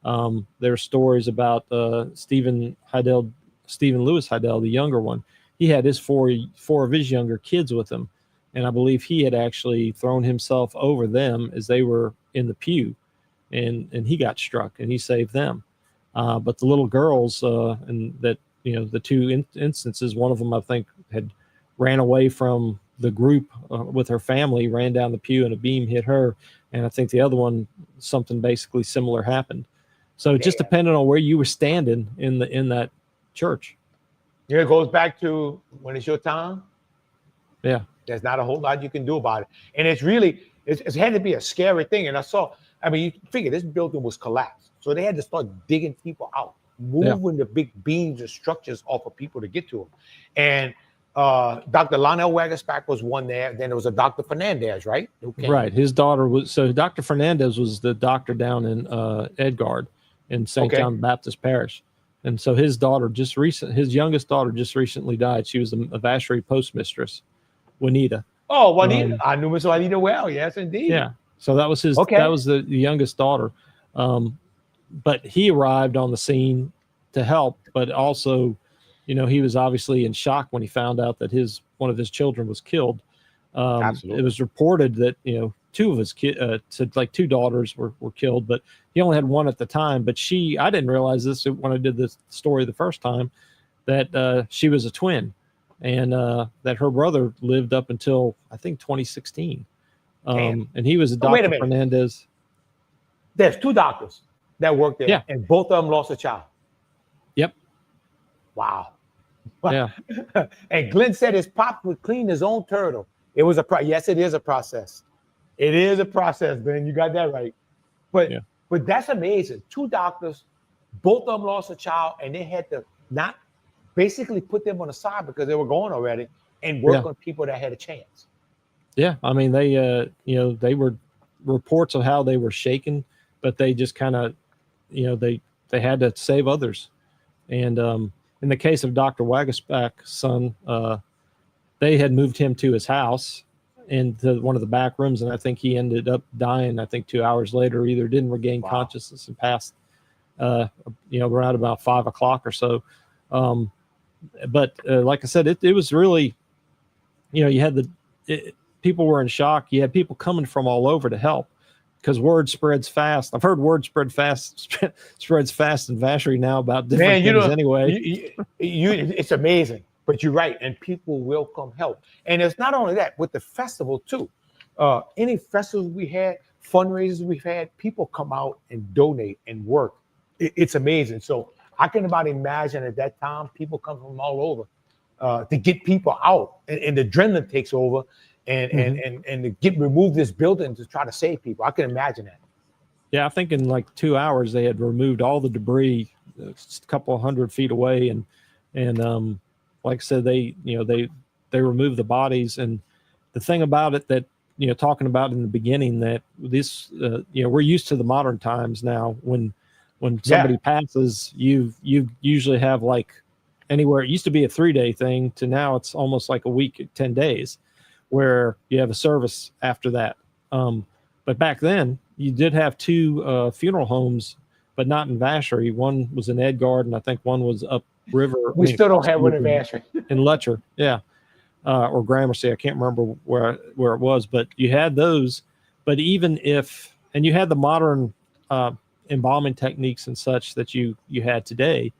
C: There are stories about Stephen Lewis Heidel, the younger one. He had his four of his younger kids with him, and I believe he had actually thrown himself over them as they were in the pew, and he got struck and he saved them. But the little girls, and that the 2 instances, one of them I think had ran away from the group with her family, ran down the pew, and a beam hit her, and I think the other one, something basically similar happened. So it just depended on where you were standing in that church.
B: It goes back to when it's your time.
C: Yeah,
B: there's not a whole lot you can do about it, and it's had to be a scary thing. And you figure this building was collapsed, so they had to start digging people out, moving the big beams and structures off of people to get to them. And Dr. Lionel Wagerspack was one there. Then there was a Dr. Fernandez, right?
C: Right. His daughter was, so Dr. Fernandez was the doctor down in Edgard in St. John Baptist Parish. And so his youngest daughter just recently died. She was a Vacherie postmistress, Juanita.
B: Oh, Juanita. I knew Miss Juanita well. Yes, indeed.
C: Yeah. So that was that was the youngest daughter. But he arrived on the scene to help, but also, he was obviously in shock when he found out that one of his children was killed. Absolutely. It was reported that, 2 of his kids, like 2 daughters were killed, but he only had 1 at the time. But I didn't realize this when I did this story the first time, that she was a twin, and that her brother lived up until, I think, 2016. And he was a Dr.
B: Wait a minute.
C: Fernandez.
B: There's 2 doctors that worked there, and both of them lost a child.
C: Yep.
B: Wow.
C: Yeah.
B: And Glenn said his pop would clean his own turtle. It was yes, it is a process. It is a process, Ben. You got that right. But that's amazing. 2 doctors, both of them lost a child, and they had to not basically put them on the side because they were going already and work on people that had a chance. Yeah.
C: I mean, they they were reports of how they were shaken, but they just kind of, they had to save others. And in the case of Dr. Wagerspack's son, they had moved him to his house into one of the back rooms, and I think he ended up dying. I think 2 hours later, either didn't regain consciousness and passed, around about 5 o'clock or so. But like I said, it was really, you had people were in shock. You had people coming from all over to help because word spreads fast. I've heard word spreads fast in Vacherie now about different things anyway.
B: It's amazing. But you're right, and people will come help. And it's not only that, with the festival too. Any festivals we had, fundraisers we've had, people come out and donate and work. It's amazing. So I can about imagine at that time, people come from all over to get people out, and the adrenaline takes over, and to remove this building to try to save people. I can imagine that.
C: Yeah, I think in like 2 hours they had removed all the debris, a couple 100 feet away, and like I said, they removed the bodies. And the thing about it that, talking about in the beginning, that this, we're used to the modern times now. When somebody passes, you usually have like anywhere. It used to be a 3-day thing to now it's almost like a week, 10 days, where you have a service after that. But back then you did have 2 funeral homes, but not in Vacherie. One was in Edgard, and I think one was up River.
B: We still don't have one in Vacherie.
C: In Letcher, yeah, or Gramercy. I can't remember where it was, but you had those. But even if, and you had the modern embalming techniques and such that you had today.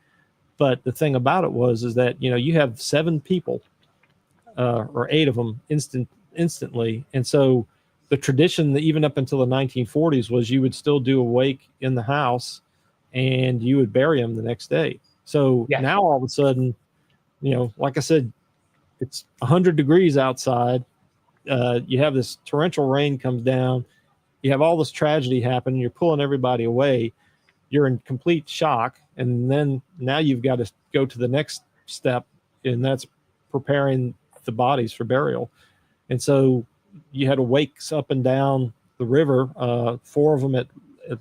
C: But the thing about it is that, you know, you have 7 people or 8 of them instantly. And so the tradition that even up until the 1940s was you would still do a wake in the house and you would bury them the next day. So now all of a sudden, you know, like I said, it's 100 degrees outside. You have this torrential rain comes down. You have all this tragedy happen. You're pulling everybody away. You're in complete shock. And then now you've got to go to the next step, and that's preparing the bodies for burial. And so you had wakes up and down the river, 4 of them at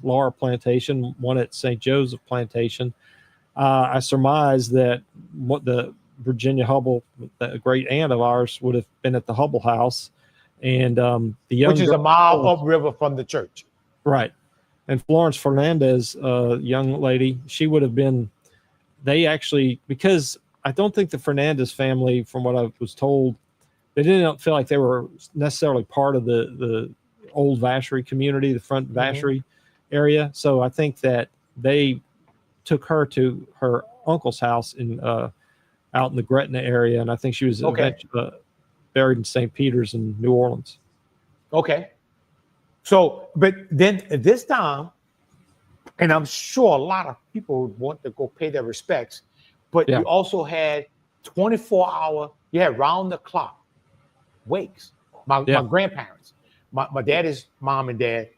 C: Laura Plantation, 1 at St. Joseph Plantation. I surmise that what the Virginia Hubbell, a great aunt of ours, would have been at the Hubbell house. And the young
B: which is a mile upriver from the church.
C: Right. And Florence Fernandez, young lady, she would have been, they actually, because I don't think the Fernandez family, from what I was told, they didn't feel like they were necessarily part of the old Vacherie community, the front Vacherie area. So I think that they took her to her uncle's house in out in the Gretna area. And I think she was buried in St. Peter's in New Orleans.
B: Okay. So, but then at this time, and I'm sure a lot of people want to go pay their respects, but you also had 24-hour, you had round the clock wakes. My grandparents, my daddy's mom and dad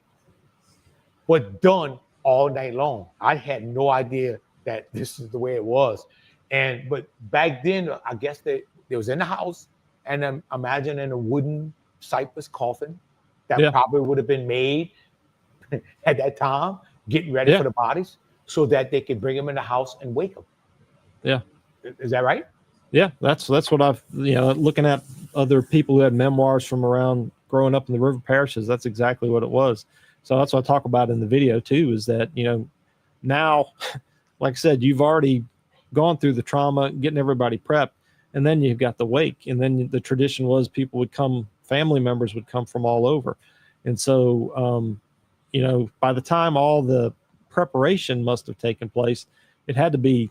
B: were done all night long. I had no idea that this is the way it was. But back then, I guess they was in the house, and I'm imagining a wooden cypress coffin that probably would have been made at that time, getting ready for the bodies so that they could bring them in the house and wake them.
C: Yeah.
B: Is that right?
C: Yeah, that's what I've, looking at other people who had memoirs from around growing up in the river parishes, that's exactly what it was. So that's what I talk about in the video too, is that, now, like I said, you've already gone through the trauma, getting everybody prepped, and then you've got the wake. And then the tradition was people would come, family members would come from all over. And so, by the time all the preparation must have taken place, it had to be,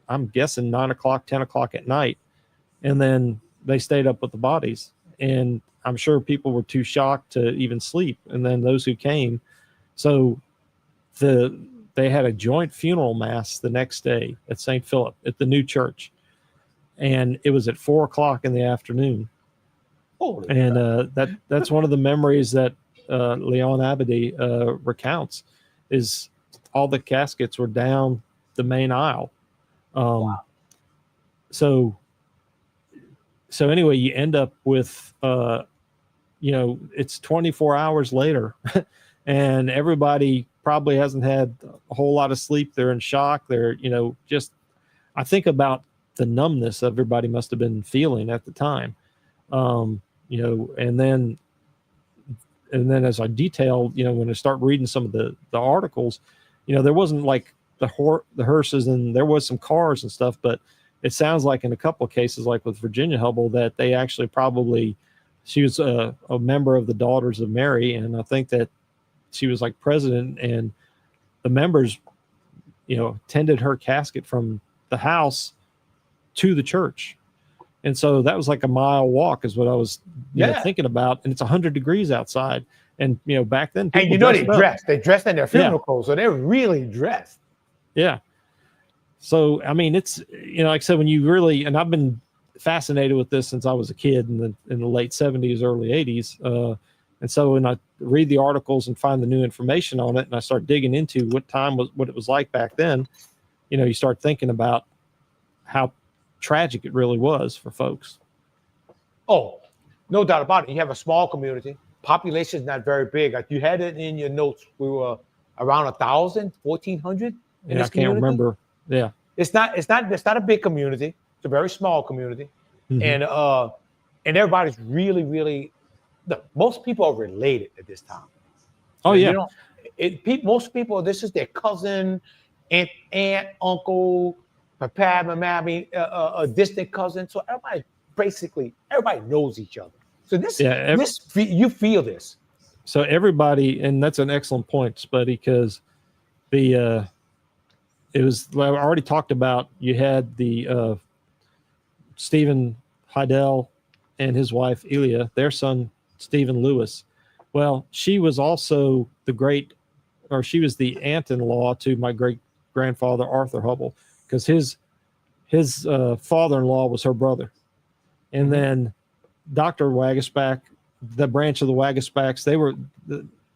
C: I'm guessing 9 o'clock, 10 o'clock at night. And then they stayed up with the bodies. And I'm sure people were too shocked to even sleep. And then those who came, so they had a joint funeral mass the next day at St. Philip at the new church. And it was at 4 o'clock in the afternoon. And that's one of the memories that Leon Abadi recounts, is all the caskets were down the main aisle. So anyway, you end up with, it's 24 hours later and everybody probably hasn't had a whole lot of sleep. They're in shock. They're, I think about the numbness everybody must have been feeling at the time. And then as I detailed, when I start reading some of the articles, there wasn't like the hearses, and there was some cars and stuff, but it sounds like in a couple of cases, like with Virginia Hubbell, that they actually she was a member of the Daughters of Mary. And I think that she was like president, and the members, tended her casket from the house to the church. And so that was like a mile walk is what I was thinking about. And it's 100 degrees outside. And, back then,
B: and they dressed in their funeral clothes. So they're really dressed. Yeah.
C: So, I mean, it's, like I said, when you really, and I've been fascinated with this since I was a kid in the late 70s, early 80s. And so when I read the articles and find the new information on it, and I start digging into what it was like back then, you start thinking about how tragic it really was for folks.
B: Oh, no doubt about it. You have a small community. Population is not very big. Like you had it in your notes. We were around 1,000, 1,400 in this community. I can't remember.
C: Yeah.
B: It's not a big community. It's a very small community. Mm-hmm. And everybody's really, really, most people are related at this time.
C: Oh, yeah.
B: Most people, this is their cousin, aunt, uncle, papa, my mammy, a distant cousin. So everybody knows each other. So you feel this.
C: So everybody, and that's an excellent point, Spuddy, because the it was, I already talked about, you had the Stephen Hydell and his wife Elia, their son Stephen Lewis. Well, she was also she was the aunt-in-law to my great grandfather Arthur Hubbell, because his father-in-law was her brother. And then Dr. Wagasback, the branch of the Wagasbacks,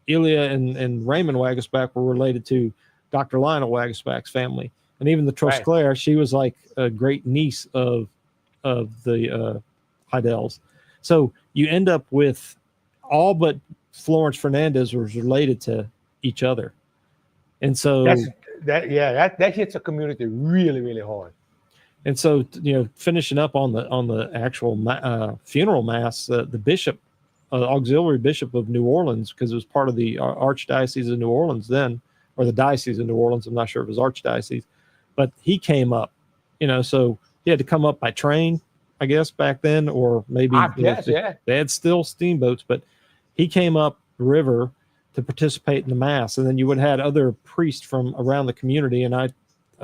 C: Elia and Raymond Wagasback were related to Dr. Lionel Wagasback's family. And even the Trosclair, she was like a great niece of the Hydells. So you end up with all but Florence Fernandez was related to each other. And so
B: that hits a community really, really hard.
C: And so, finishing up on the actual funeral mass, the bishop, auxiliary bishop of New Orleans, because it was part of the Archdiocese of New Orleans then, or the Diocese of New Orleans. I'm not sure if it was Archdiocese, but he came up, so he had to come up by train, I guess, back then, or maybe they had still steamboats, but he came up the river to participate in the mass. And then you would have had other priests from around the community. And I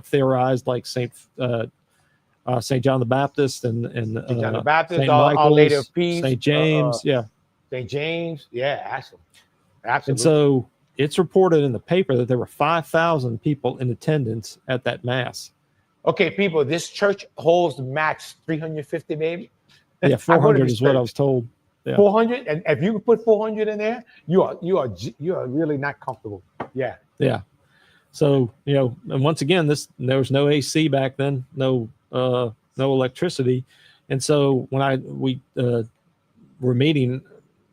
C: theorized like St. John the Baptist and
B: St. John the Baptist,
C: St.
B: Our Lady
C: Michael's,
B: of Peace,
C: St. James,
B: St. James, absolutely.
C: And so it's reported in the paper that there were 5,000 people in attendance at that mass.
B: Okay, people, this church holds max 350, maybe.
C: Yeah, 400 is what I was told. Yeah.
B: 400, and if you put 400 in there, you are really not comfortable. Yeah.
C: Yeah. So and once again, there was no AC back then, no electricity, and so when we were meeting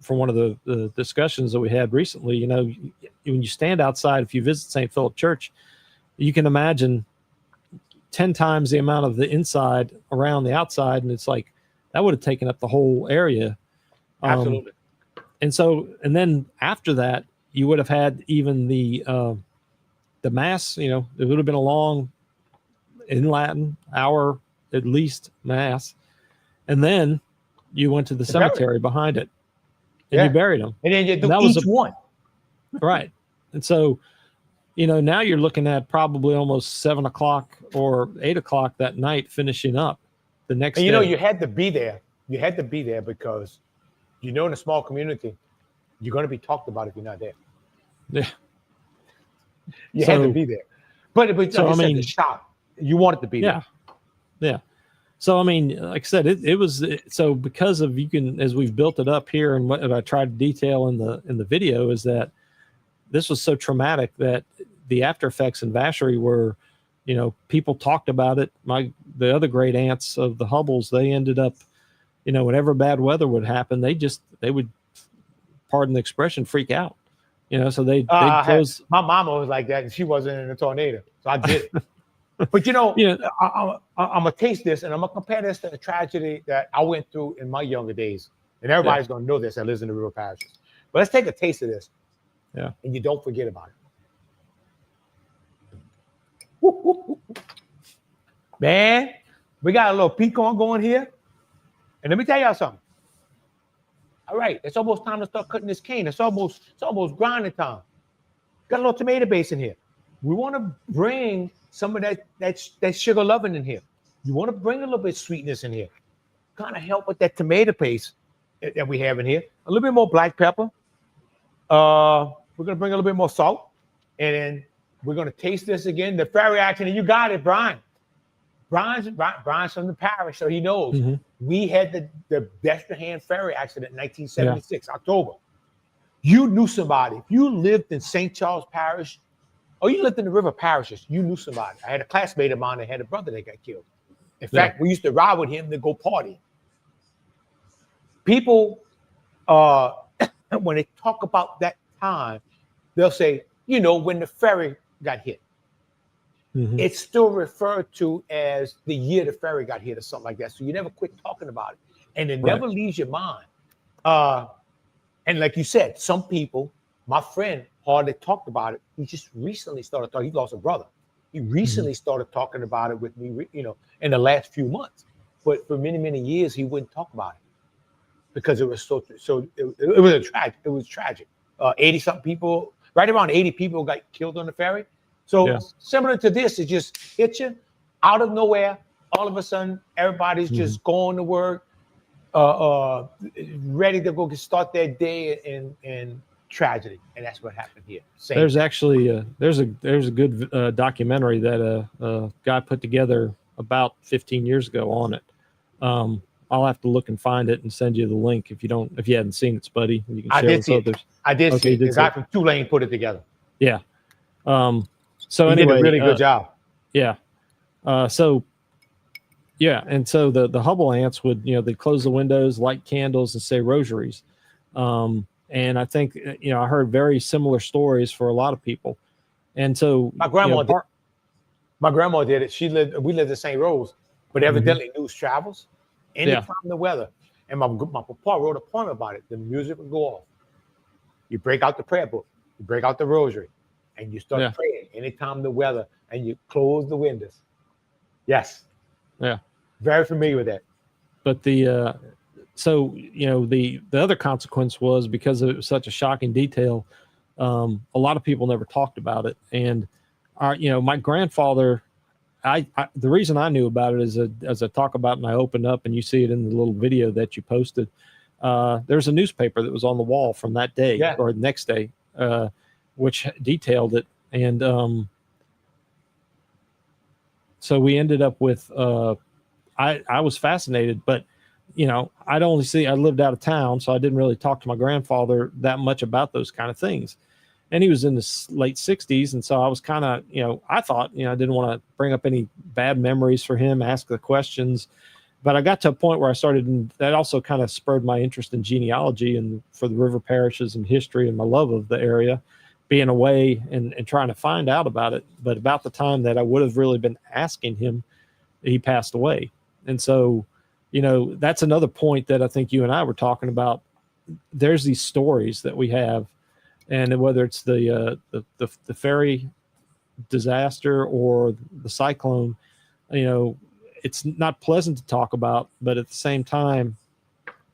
C: for one of the discussions that we had recently, when you stand outside, if you visit St. Philip Church, you can imagine 10 times the amount of the inside around the outside, and it's like that would have taken up the whole area.
B: Absolutely.
C: And then after that, you would have had even the mass. It would have been a long, in Latin, hour at least mass, and then you went to the cemetery behind it, and you buried them.
B: And then you do each one.
C: Right. And so, now you're looking at probably almost 7 o'clock or 8 o'clock that night, finishing up the next day.
B: You had to be there. You had to be there because, in a small community, you're going to be talked about if you're not there.
C: Yeah.
B: You had to be there. But the shop, you wanted to be there.
C: Yeah. So, like I said, it was so because of as we've built it up here, and what I tried to detail in the video is that this was so traumatic that the after effects in Vacherie were, people talked about it. The other great aunts of the Hubbells, they ended up, whenever bad weather would happen, they would, pardon the expression, freak out. So they'd close.
B: My mama was like that, and she wasn't in a tornado, so I did it. But I'm gonna taste this, and I'm gonna compare this to the tragedy that I went through in my younger days, and everybody's gonna know this that lives in the river parishes. But let's take a taste of this, and you don't forget about it. Man, we got a little piquant going here, and let me tell y'all something. All right, it's almost time to start cutting this cane. It's almost grinding time. Got a little tomato base in here. We want to bring some of that sugar loving in here. You want to bring a little bit of sweetness in here. Kind of help with that tomato paste that we have in here. A little bit more black pepper. We're gonna bring a little bit more salt, and then we're gonna taste this again. The fairy action, and you got it, Brian. Brian's from the parish, so he knows. Mm-hmm. We had the Bethlehem ferry accident in 1976, October. You knew somebody. If you lived in St. Charles Parish, or you lived in the river parishes, you knew somebody. I had a classmate of mine that had a brother that got killed. In fact, we used to ride with him to go party. People, when they talk about that time, they'll say, when the ferry got hit. Mm-hmm. It's still referred to as the year the ferry got hit or something like that. So you never quit talking about it. And it never leaves your mind. And like you said, some people, my friend hardly talked about it. He just recently started talking. He lost a brother. He recently started talking about it with me, in the last few months. But for many, many years, he wouldn't talk about it because it was it was tragic. 80-something people, right around 80 people got killed on the ferry. So similar to this, it just hit you out of nowhere. All of a sudden, everybody's just going to work, ready to go start their day in tragedy, and that's what happened here.
C: There's actually there's a good documentary that a guy put together about 15 years ago on it. I'll have to look and find it and send you the link if you hadn't seen it, Spuddy. You can share with others.
B: I did see it. The guy from Tulane put it together.
C: Yeah. So
B: he
C: anyway,
B: did a really good job.
C: Yeah. And so the Hubbell ants would, they close the windows, light candles, and say rosaries. And I think, I heard very similar stories for a lot of people. And so
B: my grandma did it. We lived in St. Rose, but evidently news travels anytime the weather. And my papa wrote a poem about it. The music would go off. You break out the prayer book, you break out the rosary, and you start praying anytime the weather, and you close the windows. Yes. Yeah. Very familiar with that.
C: But the other consequence was, because it was such a shocking detail, a lot of people never talked about it. And my grandfather, the reason I knew about it is as I talk about it and I opened up, and you see it in the little video that you posted, there's a newspaper that was on the wall from that day or the next day, which detailed it. And so we ended up with, I was fascinated, but I lived out of town, so I didn't really talk to my grandfather that much about those kind of things. And he was in the late 60s. And so I was kind of, I thought, I didn't want to bring up any bad memories for him, ask the questions. But I got to a point where I started, and that also kind of spurred my interest in genealogy and for the river parishes and history, and my love of the area, being away and trying to find out about it. But about the time that I would have really been asking him, he passed away. And so, that's another point that I think you and I were talking about. There's these stories that we have, and whether it's the ferry disaster or the cyclone, it's not pleasant to talk about, but at the same time,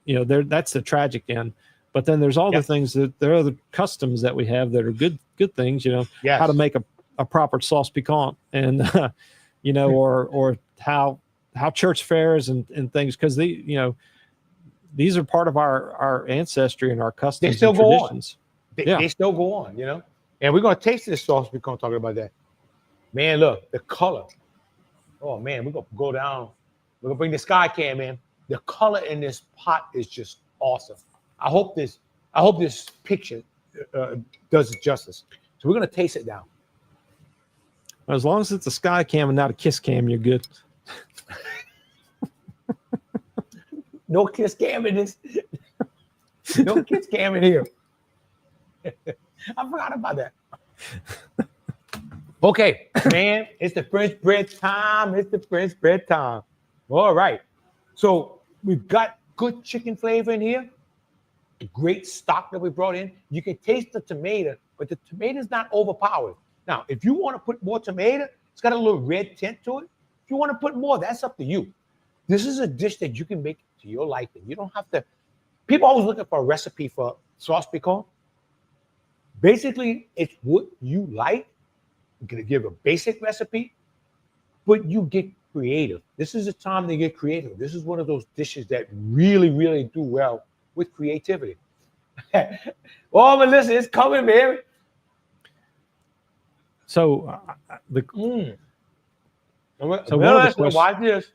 C: that's the tragic end. But then there's all the things there are the customs that we have that are good things, how to make a proper sauce piquant, and or how church fairs and things, because these are part of our ancestry and our customs.
B: They still
C: and
B: go
C: traditions.
B: on. They still go on, And we're gonna taste this sauce piquant, talking about that. Man, look, the color. Oh man, we're gonna go down. We're gonna bring the sky cam in. The color in this pot is just awesome. I hope this picture does it justice. So we're gonna taste it now.
C: As long as it's a sky cam and not a kiss cam, you're good.
B: No kiss cam in this. No kiss cam in here. I forgot about that. Okay, man, it's the French bread time. It's the French bread time. All right. So we've got good chicken flavor in here. Great stock that we brought in. You can taste the tomato, but the tomato's not overpowered. Now, if you want to put more tomato, it's got a little red tint to it. If you want to put more, that's up to you. This is a dish that you can make to your liking. You don't have to. People always looking for a recipe for sauce piquant. Basically, it's what you like. I'm going to give a basic recipe, but you get creative. This is a time to get creative. This is one of those dishes that really, really do well with creativity. Oh, Melissa, it's coming, man.
C: So
B: watch this.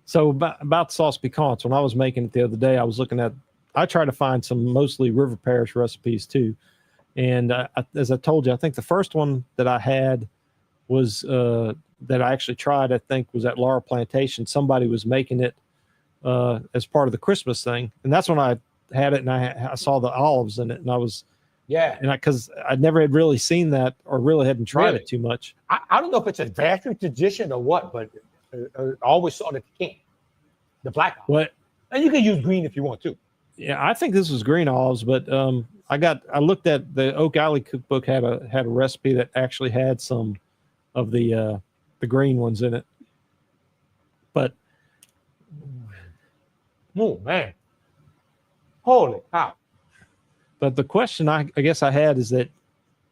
C: So about sauce piquants, when I was making it the other day, I try to find some mostly river parish recipes too. And as I told you, I think the first one that I had was that I actually tried, I think, was at Laurel Plantation. Somebody was making it as part of the Christmas thing. And that's when I had it, and I saw the olives in it, and I was, because I never had really seen that, or really hadn't tried it too much.
B: I don't know if it's a Vacherie tradition or what, but I always saw the can, the black olive.
C: What?
B: And you can use green if you want to.
C: Yeah, I think this was green olives, but I looked at the Oak Alley cookbook had a recipe that actually had some of the green ones in it. But
B: Oh man, holy cow!
C: but the question I guess I had is that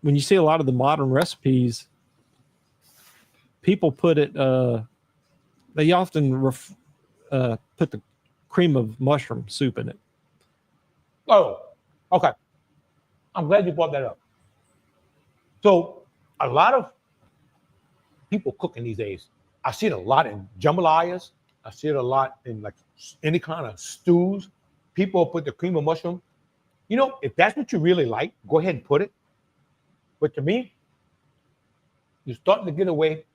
C: when you see a lot of the modern recipes, people put it. They often put the cream of mushroom soup in it.
B: Oh, okay. I'm glad you brought that up. So a lot of people cooking these days. I see it a lot in jambalayas. I see it a lot in like any kind of stews. People put the cream of mushroom. You know, if that's what you really like, go ahead and put it. But to me, you're starting to get away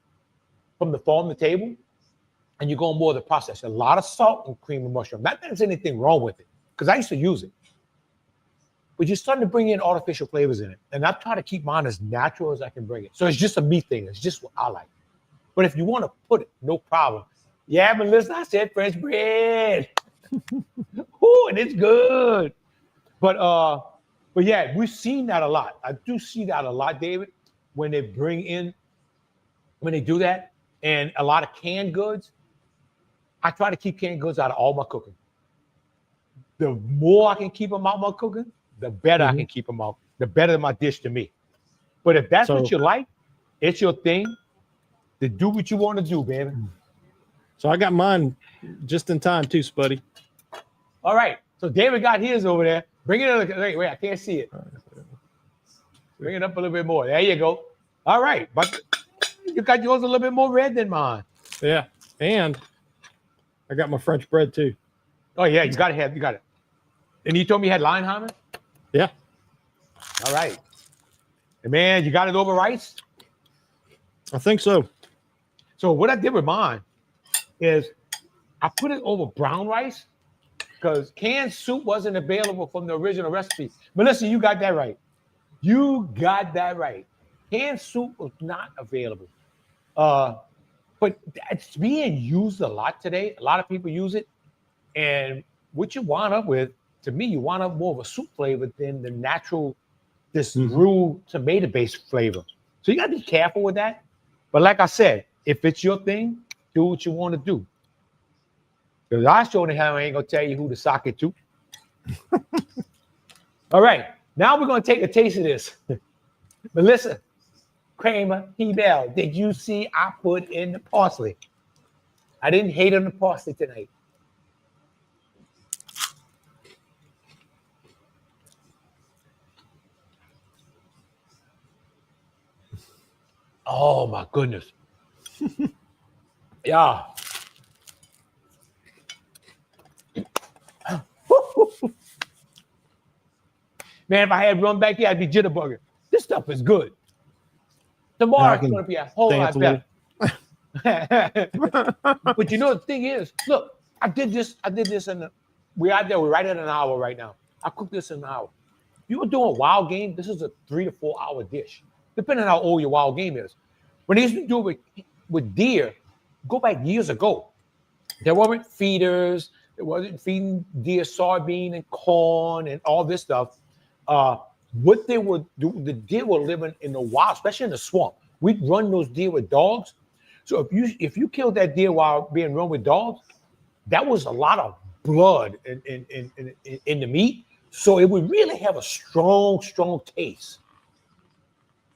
B: from the farm to table, and you're going more of the process. A lot of salt and cream of mushroom. Not that there's anything wrong with it, because I used to use it. But you're starting to bring in artificial flavors in it. And I try to keep mine as natural as I can bring it. So it's just a me thing. It's just what I like. But if you want to put it, no problem. Yeah, Melissa, I said French bread. Ooh, and it's good. But yeah, we've seen that a lot. I do see that a lot, David, when they do that. And a lot of canned goods. I try to keep canned goods out of all my cooking. The more I can keep them out of my cooking, the better I can keep them out. The better my dish to me. But if that's what you like, it's your thing. To do what you want to do, baby.
C: So I got mine just in time too, Spuddy.
B: All right. So David got his over there. Bring it up. Wait, I can't see it. Bring it up a little bit more. There you go. All right. But you got yours a little bit more red than mine.
C: Yeah. And I got my French bread too.
B: Oh, yeah. You got it. And you told me you had Leinheimer?
C: Yeah.
B: All right. And man, you got it over rice?
C: I think so.
B: So what I did with mine is I put it over brown rice because canned soup wasn't available from the original recipe. Melissa, you got that right. Canned soup was not available. But it's being used a lot today. A lot of people use it. And what you wind up with, to me, you wind up more of a soup flavor than the natural, this raw tomato-based flavor. So you got to be careful with that. But like I said, if it's your thing, do what you want to do. Because I showed you how I ain't going to tell you who to sock it to. All right. Now we're going to take a taste of this. Melissa, Kramer, Hubbell, did you see I put in the parsley? I didn't hate on the parsley tonight. Oh, my goodness. Yeah. Man, if I had run back here, I'd be jitterbugger. This stuff is good. Tomorrow it's going to be a whole lot better. But you know, the thing is, look, I did this we're out there, we're right at an hour right now. I cooked this in an hour. You were doing wild game, this is a 3 to 4 hour dish, depending on how old your wild game is. When they used to do it with deer, go back years ago, there weren't feeders, there wasn't feeding deer soybean and corn and all this stuff. What they would do, the deer were living in the wild, especially in the swamp. We'd run those deer with dogs. So if you killed that deer while being run with dogs, that was a lot of blood in the meat. So it would really have a strong taste.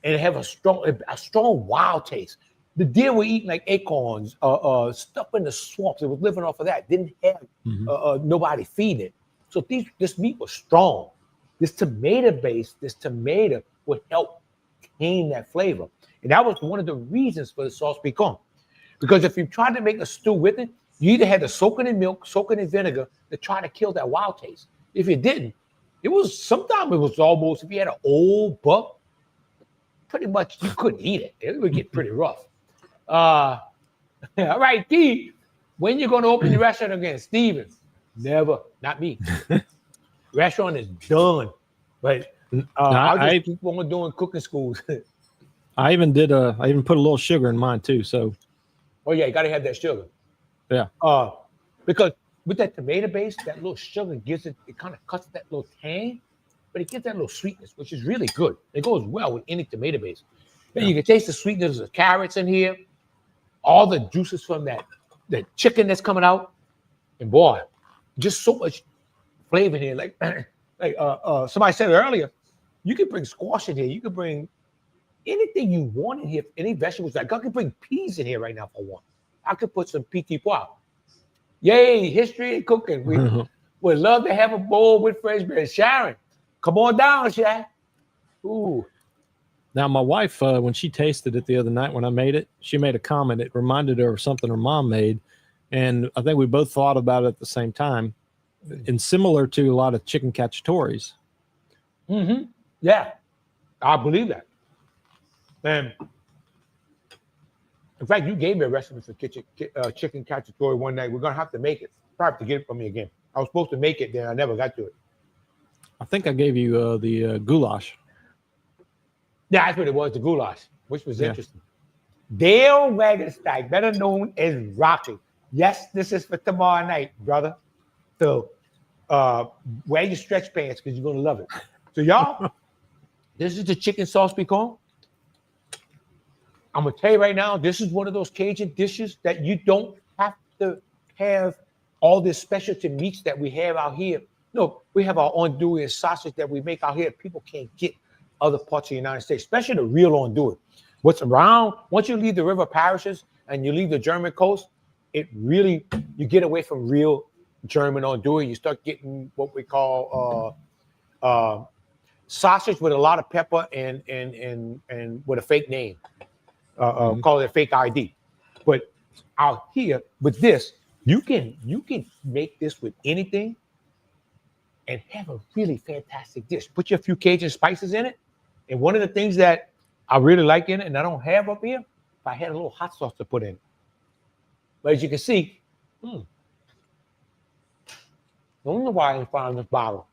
B: And it have a strong wild taste. The deer were eating like acorns, stuff in the swamps. It was living off of that. Didn't have nobody feeding it. So this meat was strong. This tomato would help tame that flavor. And that was one of the reasons for the sauce piquant. Because if you tried to make a stew with it, you either had to soak it in milk, soak it in vinegar to try to kill that wild taste. If you didn't, sometimes it was almost, if you had an old buck, pretty much you couldn't eat it. It would get pretty rough. All right, Keith, when you going to open the restaurant again? Steven? Never, not me. Restaurant is done. But I'll just keep on doing cooking schools.
C: I even put a little sugar in mine too. So,
B: oh yeah, you got to have that sugar.
C: Yeah.
B: Because with that tomato base, that little sugar gives it kind of cuts that little tang, but it gives that little sweetness, which is really good. It goes well with any tomato base. Then you can taste the sweetness of the carrots in here, all the juices from that chicken that's coming out, and boy, just so much flavor in here. Like somebody said earlier, you can bring squash in here. You can bring anything you want in here, any vegetables. Like I could bring peas in here right now for one. I could put some petit pois. Yay, history and cooking. We would love to have a bowl with fresh bread. Sharon, come on down, Sharon. Ooh.
C: Now, my wife, when she tasted it the other night when I made it, she made a comment. It reminded her of something her mom made. And I think we both thought about it at the same time. And similar to a lot of chicken cacciatoris.
B: Mm-hmm. Yeah, I believe that. And in fact, you gave me a recipe for chicken cacciatore one night. We're going to have to make it. Probably have to get it from me again. I was supposed to make it, then I never got to it.
C: I think I gave you the goulash.
B: Yeah, that's what it was, the goulash, which was interesting. Dale Wagenstein, better known as Rocky. Yes, this is for tomorrow night, brother. So wear your stretch pants because you're going to love it. So y'all, this is the chicken sauce piquant. I'm going to tell you right now, this is one of those Cajun dishes that you don't have to have all this specialty meats that we have out here. No, we have our andouille and sausage that we make out here. People can't get other parts of the United States, especially the real andouille. What's around, once you leave the river parishes and you leave the German coast, it really, you get away from real German andouille. You start getting what we call sausage with a lot of pepper and with a fake name. Call it a fake ID. But out here with this, you can make this with anything and have a really fantastic dish. Put your few Cajun spices in it. And one of the things that I really like in it, and I don't have up here, if I had a little hot sauce to put in. But as you can see, I don't know why I didn't find this bottle.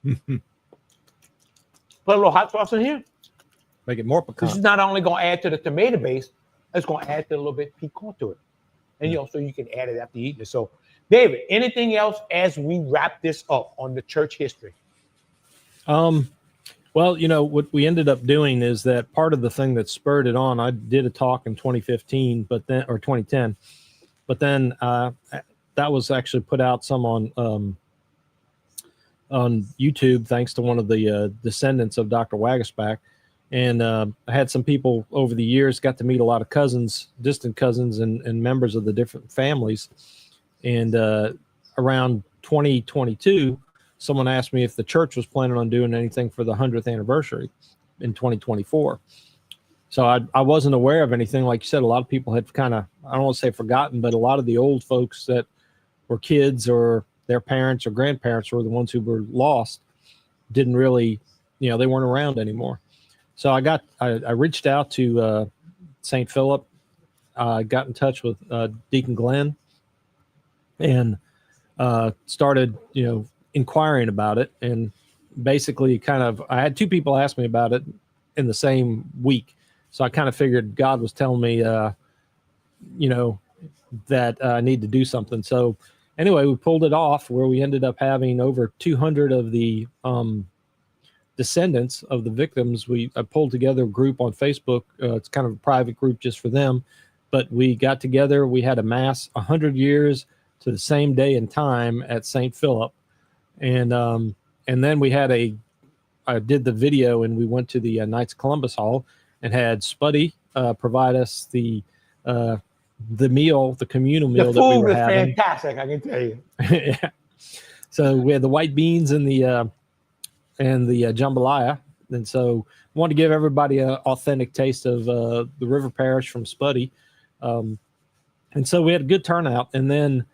B: Put a little hot sauce in here.
C: Make it more piquant.
B: This is not only going to add to the tomato base, it's going to add to a little bit piquant to it. And so you can add it after eating it. So, David, anything else as we wrap this up on the church history?
C: Well, what we ended up doing is that part of the thing that spurred it on, I did a talk in 2015, or 2010, but then that was actually put out some on YouTube, thanks to one of the descendants of Dr. Wagasback. And I had some people over the years, got to meet a lot of cousins, distant cousins and members of the different families. And around 2022, someone asked me if the church was planning on doing anything for the 100th anniversary in 2024. So I wasn't aware of anything. Like you said, a lot of people had kind of, I don't want to say forgotten, but a lot of the old folks that were kids or their parents or grandparents were the ones who were lost, didn't really, they weren't around anymore. So I reached out to St. Philip. I got in touch with Deacon Glenn and started, inquiring about it. And basically I had two people ask me about it in the same week. So I kind of figured God was telling me, that I need to do something. So anyway, we pulled it off where we ended up having over 200 of the descendants of the victims. I pulled together a group on Facebook. It's kind of a private group just for them, but we got together. We had a mass 100 years to the same day and time at St. Philip. And then we had I did the video and we went to the Knights of Columbus Hall and had Spuddy provide us the meal, the communal meal that we were having.
B: The food was fantastic, I can tell you.
C: Yeah. So we had the white beans and the jambalaya. And so I wanted to give everybody an authentic taste of the River Parish from Spuddy. And so we had a good turnout. And then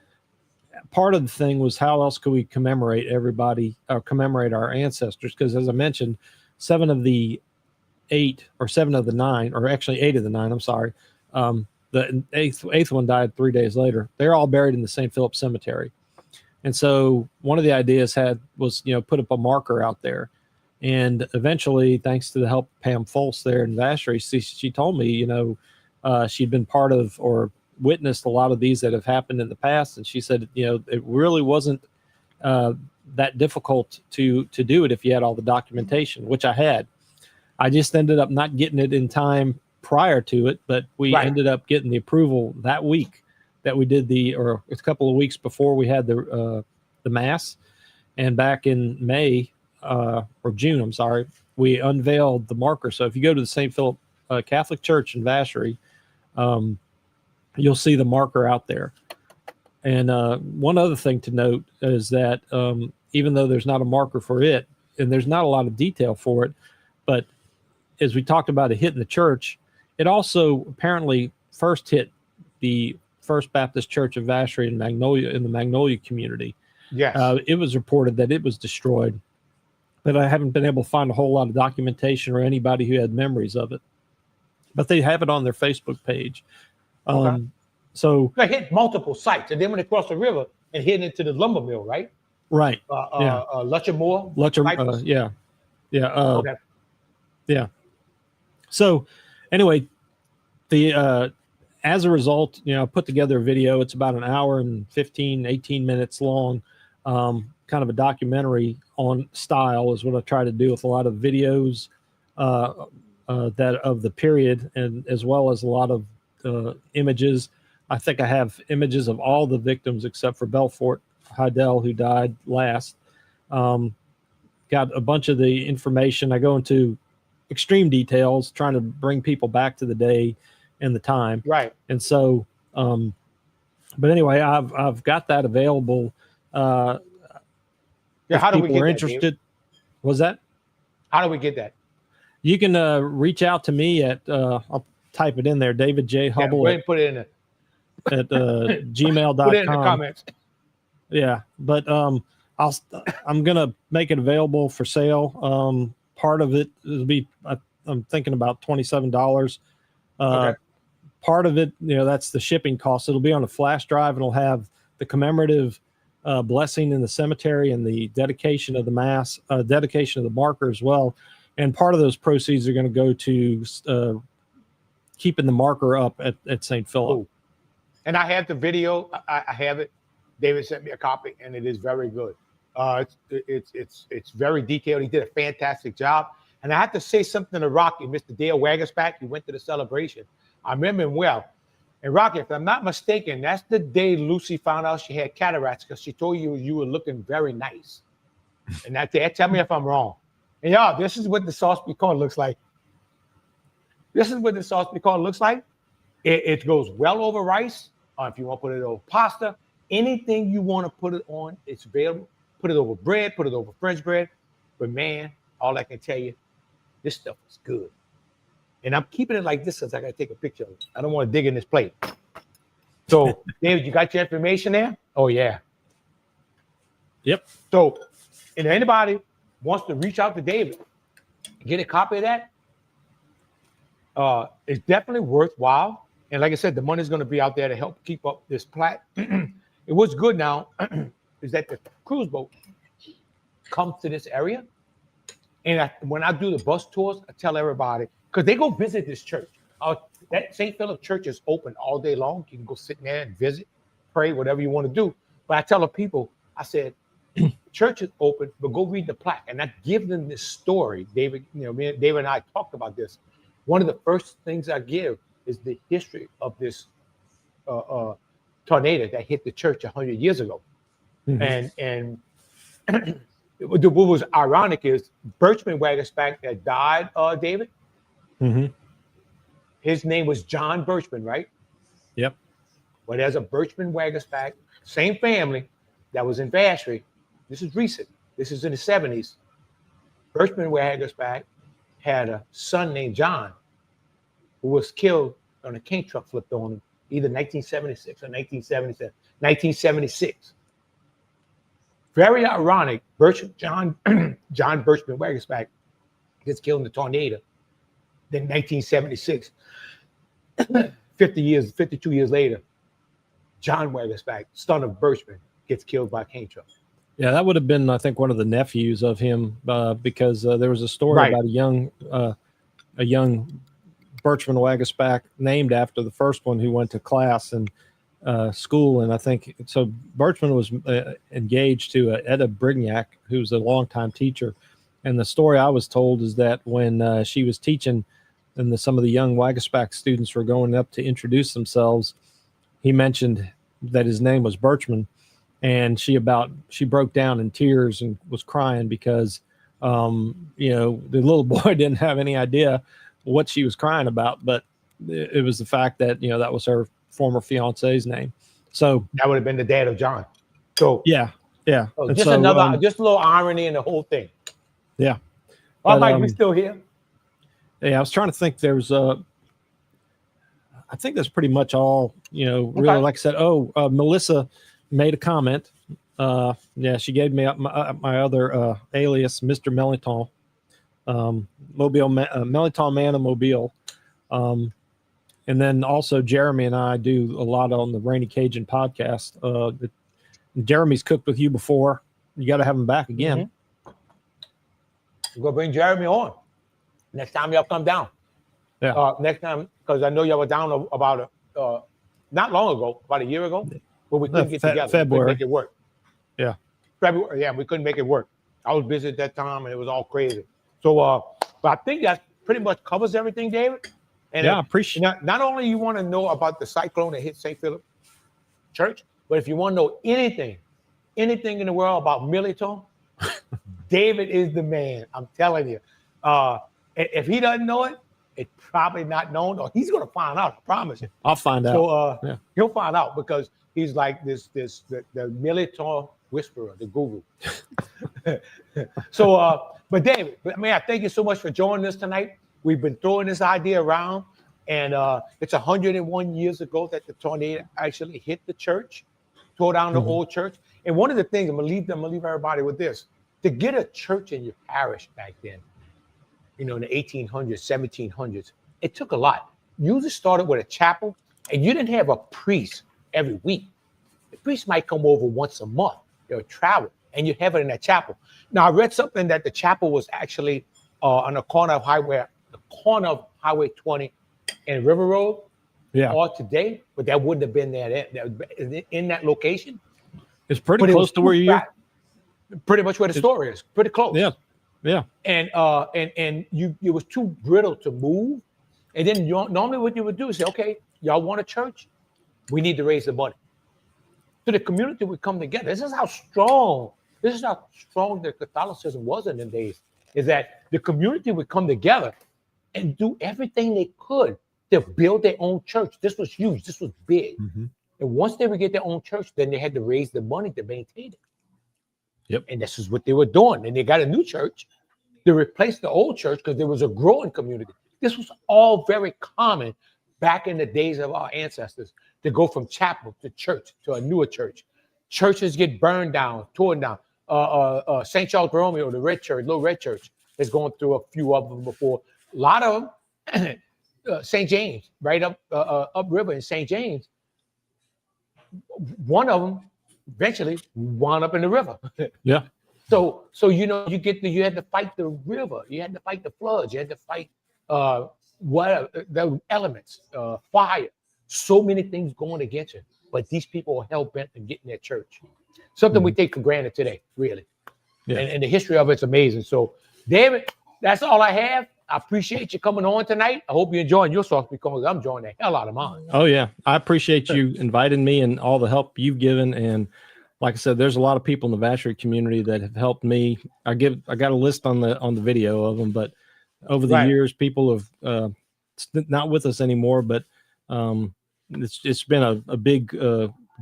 C: part of the thing was how else could we commemorate our ancestors? Because as I mentioned, 7 of the 9, or actually 8 of the 9, I'm sorry. The eighth one died 3 days later. They're all buried in the St. Philip Cemetery. And so one of the ideas was put up a marker out there. And eventually, thanks to the help of Pam Foltz there in Vacherie, she told me, she'd been part of, or witnessed a lot of these that have happened in the past, and she said, it really wasn't that difficult to do it if you had all the documentation, which I had. I just ended up not getting it in time prior to it, but we ended up getting the approval that week that we did or a couple of weeks before we had the mass. And back in May or June, I'm sorry, we unveiled the marker. So if you go to the St. Philip Catholic Church in Vacherie, you'll see the marker out there. And one other thing to note is that even though there's not a marker for it, and there's not a lot of detail for it, but as we talked about it hitting the church, it also apparently first hit the First Baptist Church of Vacherie in the Magnolia community.
B: Yes.
C: It was reported that it was destroyed, but I haven't been able to find a whole lot of documentation or anybody who had memories of it. But they have it on their Facebook page.
B: Okay.
C: So
B: they hit multiple sites, and then when they cross the river and hit into the lumber mill, right?
C: Right.
B: Lutcher,
C: yeah.
B: Okay.
C: Yeah. So anyway, as a result, I put together a video. It's about an hour and 18 minutes long, kind of a documentary on style is what I try to do with a lot of videos that of the period, and as well as a lot of images. I think I have images of all the victims except for Belfort Heidel, who died last. Got a bunch of the information. I go into extreme details, trying to bring people back to the day and the time.
B: Right.
C: And so, but anyway, I've got that available.
B: How do we get that,
C: interested?
B: David?
C: Was that?
B: How do we get that?
C: You can reach out to me at I'll type it in there, David J. Hubbell.
B: Yeah, put it in there.
C: At gmail.com.
B: Put it in the comments.
C: Yeah, but I'm gonna make it available for sale. Part of it will be I'm thinking about $27.
B: Okay.
C: Part of it, that's the shipping cost. It'll be on a flash drive, and it'll have the commemorative blessing in the cemetery and the dedication of the mass, dedication of the marker as well. And part of those proceeds are going to go to keeping the marker up at St. Philip.
B: Ooh. And I have the video. I have it. David sent me a copy, and it is very good. It's very detailed. He did a fantastic job. And I have to say something to Rocky, Mr. Dale Waggersback. He went to the celebration. I remember him well. And Rocky, if I'm not mistaken, that's the day Lucy found out she had cataracts, because she told you were looking very nice. And that day, tell me if I'm wrong. And y'all, this is what the sauce piquant looks like. This is what the sauce piquant looks like. It goes well over rice. If you want to put it over pasta, anything you want to put it on, it's available. Put it over bread, put it over French bread. But man, all I can tell you, this stuff is good. And I'm keeping it like this because I got to take a picture of it. I don't want to dig in this plate. So, David, you got your information there? Oh, yeah.
C: Yep.
B: So, if anybody wants to reach out to David, get a copy of that, it's definitely worthwhile. And like I said, the money's going to be out there to help keep up this plaque. And what's good now is that the cruise boat comes to this area. And when I do the bus tours, I tell everybody, because they go visit this church. That St. Philip Church is open all day long. You can go sit in there and visit, pray, whatever you want to do. But I tell the people, I said, church is open, but go read the plaque. And I give them this story. David, David and I talked about this. One of the first things I give is the history of this tornado that hit the church 100 years ago. Mm-hmm. And what was ironic is Birchman Waggersback that died, David.
C: Mm-hmm.
B: His name was John Birchman, right?
C: Yep.
B: Well, there's a Birchman Waggersback, same family, that was in Vacherie. This is recent. This is in the 70s. Birchman Waggersback had a son named John who was killed on a cane truck flipped on him, either 1976 or 1977. 1976. Very ironic. John Birchman Waggersback gets killed in the tornado. Then 1976, 52 years later, John Waggersback, son of Birchman, gets killed by a cane truck.
C: Yeah, that would have been, I think, one of the nephews of him, because there was a story about a young Birchman Wagaspack, named after the first one who went to class and school. And I think so. Birchman was engaged to Etta Brignac, who's a longtime teacher. And the story I was told is that when she was teaching, and some of the young Wagaspack students were going up to introduce themselves, he mentioned that his name was Birchman, and she broke down in tears and was crying because the little boy didn't have any idea what she was crying about, but it was the fact that that was her former fiance's name. So
B: that would have been the dad of John. So
C: yeah.
B: So just a little irony in the whole thing.
C: Yeah.
B: Well, Mike, we still here.
C: Yeah, I was trying to think. There's I think that's pretty much all. Really,
B: Okay.
C: like I said. Melissa made a comment. She gave me my other alias, Mr. Meliton, Meliton Man of Mobile, and then also Jeremy and I do a lot on the Rainy Cajun podcast. Jeremy's cooked with you before. You got to have him back again.
B: Mm-hmm. We're gonna bring Jeremy on next time y'all come down.
C: Yeah.
B: Next time, because I know y'all were down about not long ago, about a year ago, but we couldn't get together.
C: February.
B: We couldn't make it work.
C: Yeah.
B: February. Yeah, we couldn't make it work. I was busy at that time, and it was all crazy. So, but I think that pretty much covers everything, David. And
C: I appreciate.
B: Not only you want to know about the cyclone that hit St. Philip Church, but if you want to know anything in the world about Meliton, David is the man. I'm telling you. If he doesn't know it, it's probably not known, or he's gonna find out. I promise you.
C: I'll find out.
B: So he'll find out because he's like the Meliton whisperer, the guru. So, but David, I thank you so much for joining us tonight. We've been throwing this idea around, and it's 101 years ago that the tornado actually hit the church, tore down the old church. And one of the things I'm gonna leave everybody with this: to get a church in your parish back then, in the 1800s, 1700s, it took a lot. You just started with a chapel, and you didn't have a priest every week. The priest might come over once a month. They would travel, and you have it in that chapel. Now, I read something that the chapel was actually on the corner of Highway 20 and River Road.
C: Yeah.
B: Or today, but that wouldn't have been there in that location.
C: It's pretty close to where you are.
B: Pretty much where the store is. Pretty close.
C: Yeah.
B: And you it was too brittle to move. And then normally what you would do is say, okay, y'all want a church? We need to raise the money. So the community would come together. This is how strong the Catholicism was in the days, is that the community would come together and do everything they could to build their own church. This was huge. This was big. Mm-hmm. And once they would get their own church, then they had to raise the money to maintain it.
C: Yep.
B: And this is what they were doing. And they got a new church to replace the old church because there was a growing community. This was all very common back in the days of our ancestors, to go from chapel to church to a newer church. Churches get burned down, torn down. St. Charles Borromeo, the Red Church, Little Red Church, has gone through a few of them before. A lot of them, St. James, right upriver in St. James, one of them eventually wound up in the river.
C: Yeah.
B: So you had to fight the river, you had to fight the floods, you had to fight the elements, fire, so many things going against you. But these people are hell bent on getting their church. Something we take for granted today, really. Yeah. And the history of it's amazing. So, David, that's all I have. I appreciate you coming on tonight. I hope you're enjoying your Sauce Piquant. I'm enjoying the hell out of mine.
C: Oh, yeah. I appreciate you inviting me and all the help you've given. And like I said, there's a lot of people in the Vacherie community that have helped me. I got a list on the video of them, but over the years, people have not with us anymore, but it's been a big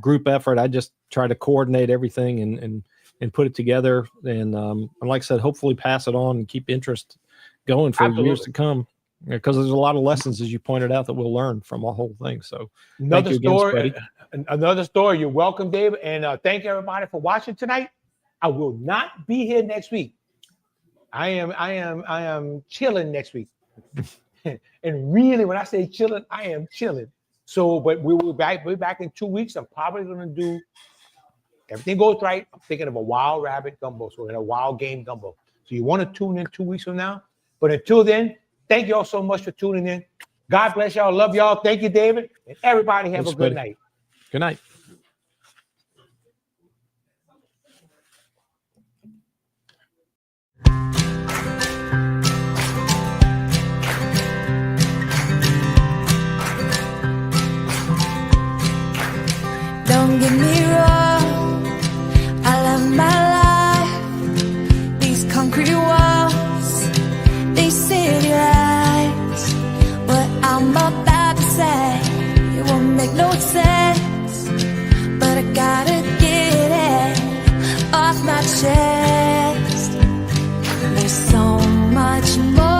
C: group effort. I just try to coordinate everything and put it together. And like I said, hopefully pass it on and keep interest going for years to come, because there's a lot of lessons, as you pointed out, that we'll learn from the whole thing. So
B: another story. You're welcome, David. And thank everybody for watching tonight. I will not be here next week. I am chilling next week. And really, when I say chilling, I am chilling. So, but we'll be back in 2 weeks. I'm probably going to do, everything goes right, I'm thinking of a wild rabbit gumbo. So we're in a wild game gumbo. So you want to tune in 2 weeks from now. But until then, thank you all so much for tuning in. God bless y'all. Love y'all. Thank you, David. And everybody have
C: Thanks,
B: a good
C: buddy.
B: night.
C: Good night.
D: Don't get me wrong, I love my life. These concrete walls, these city lights. What I'm about to say, it won't make no sense, but I gotta get it off my chest. There's so much more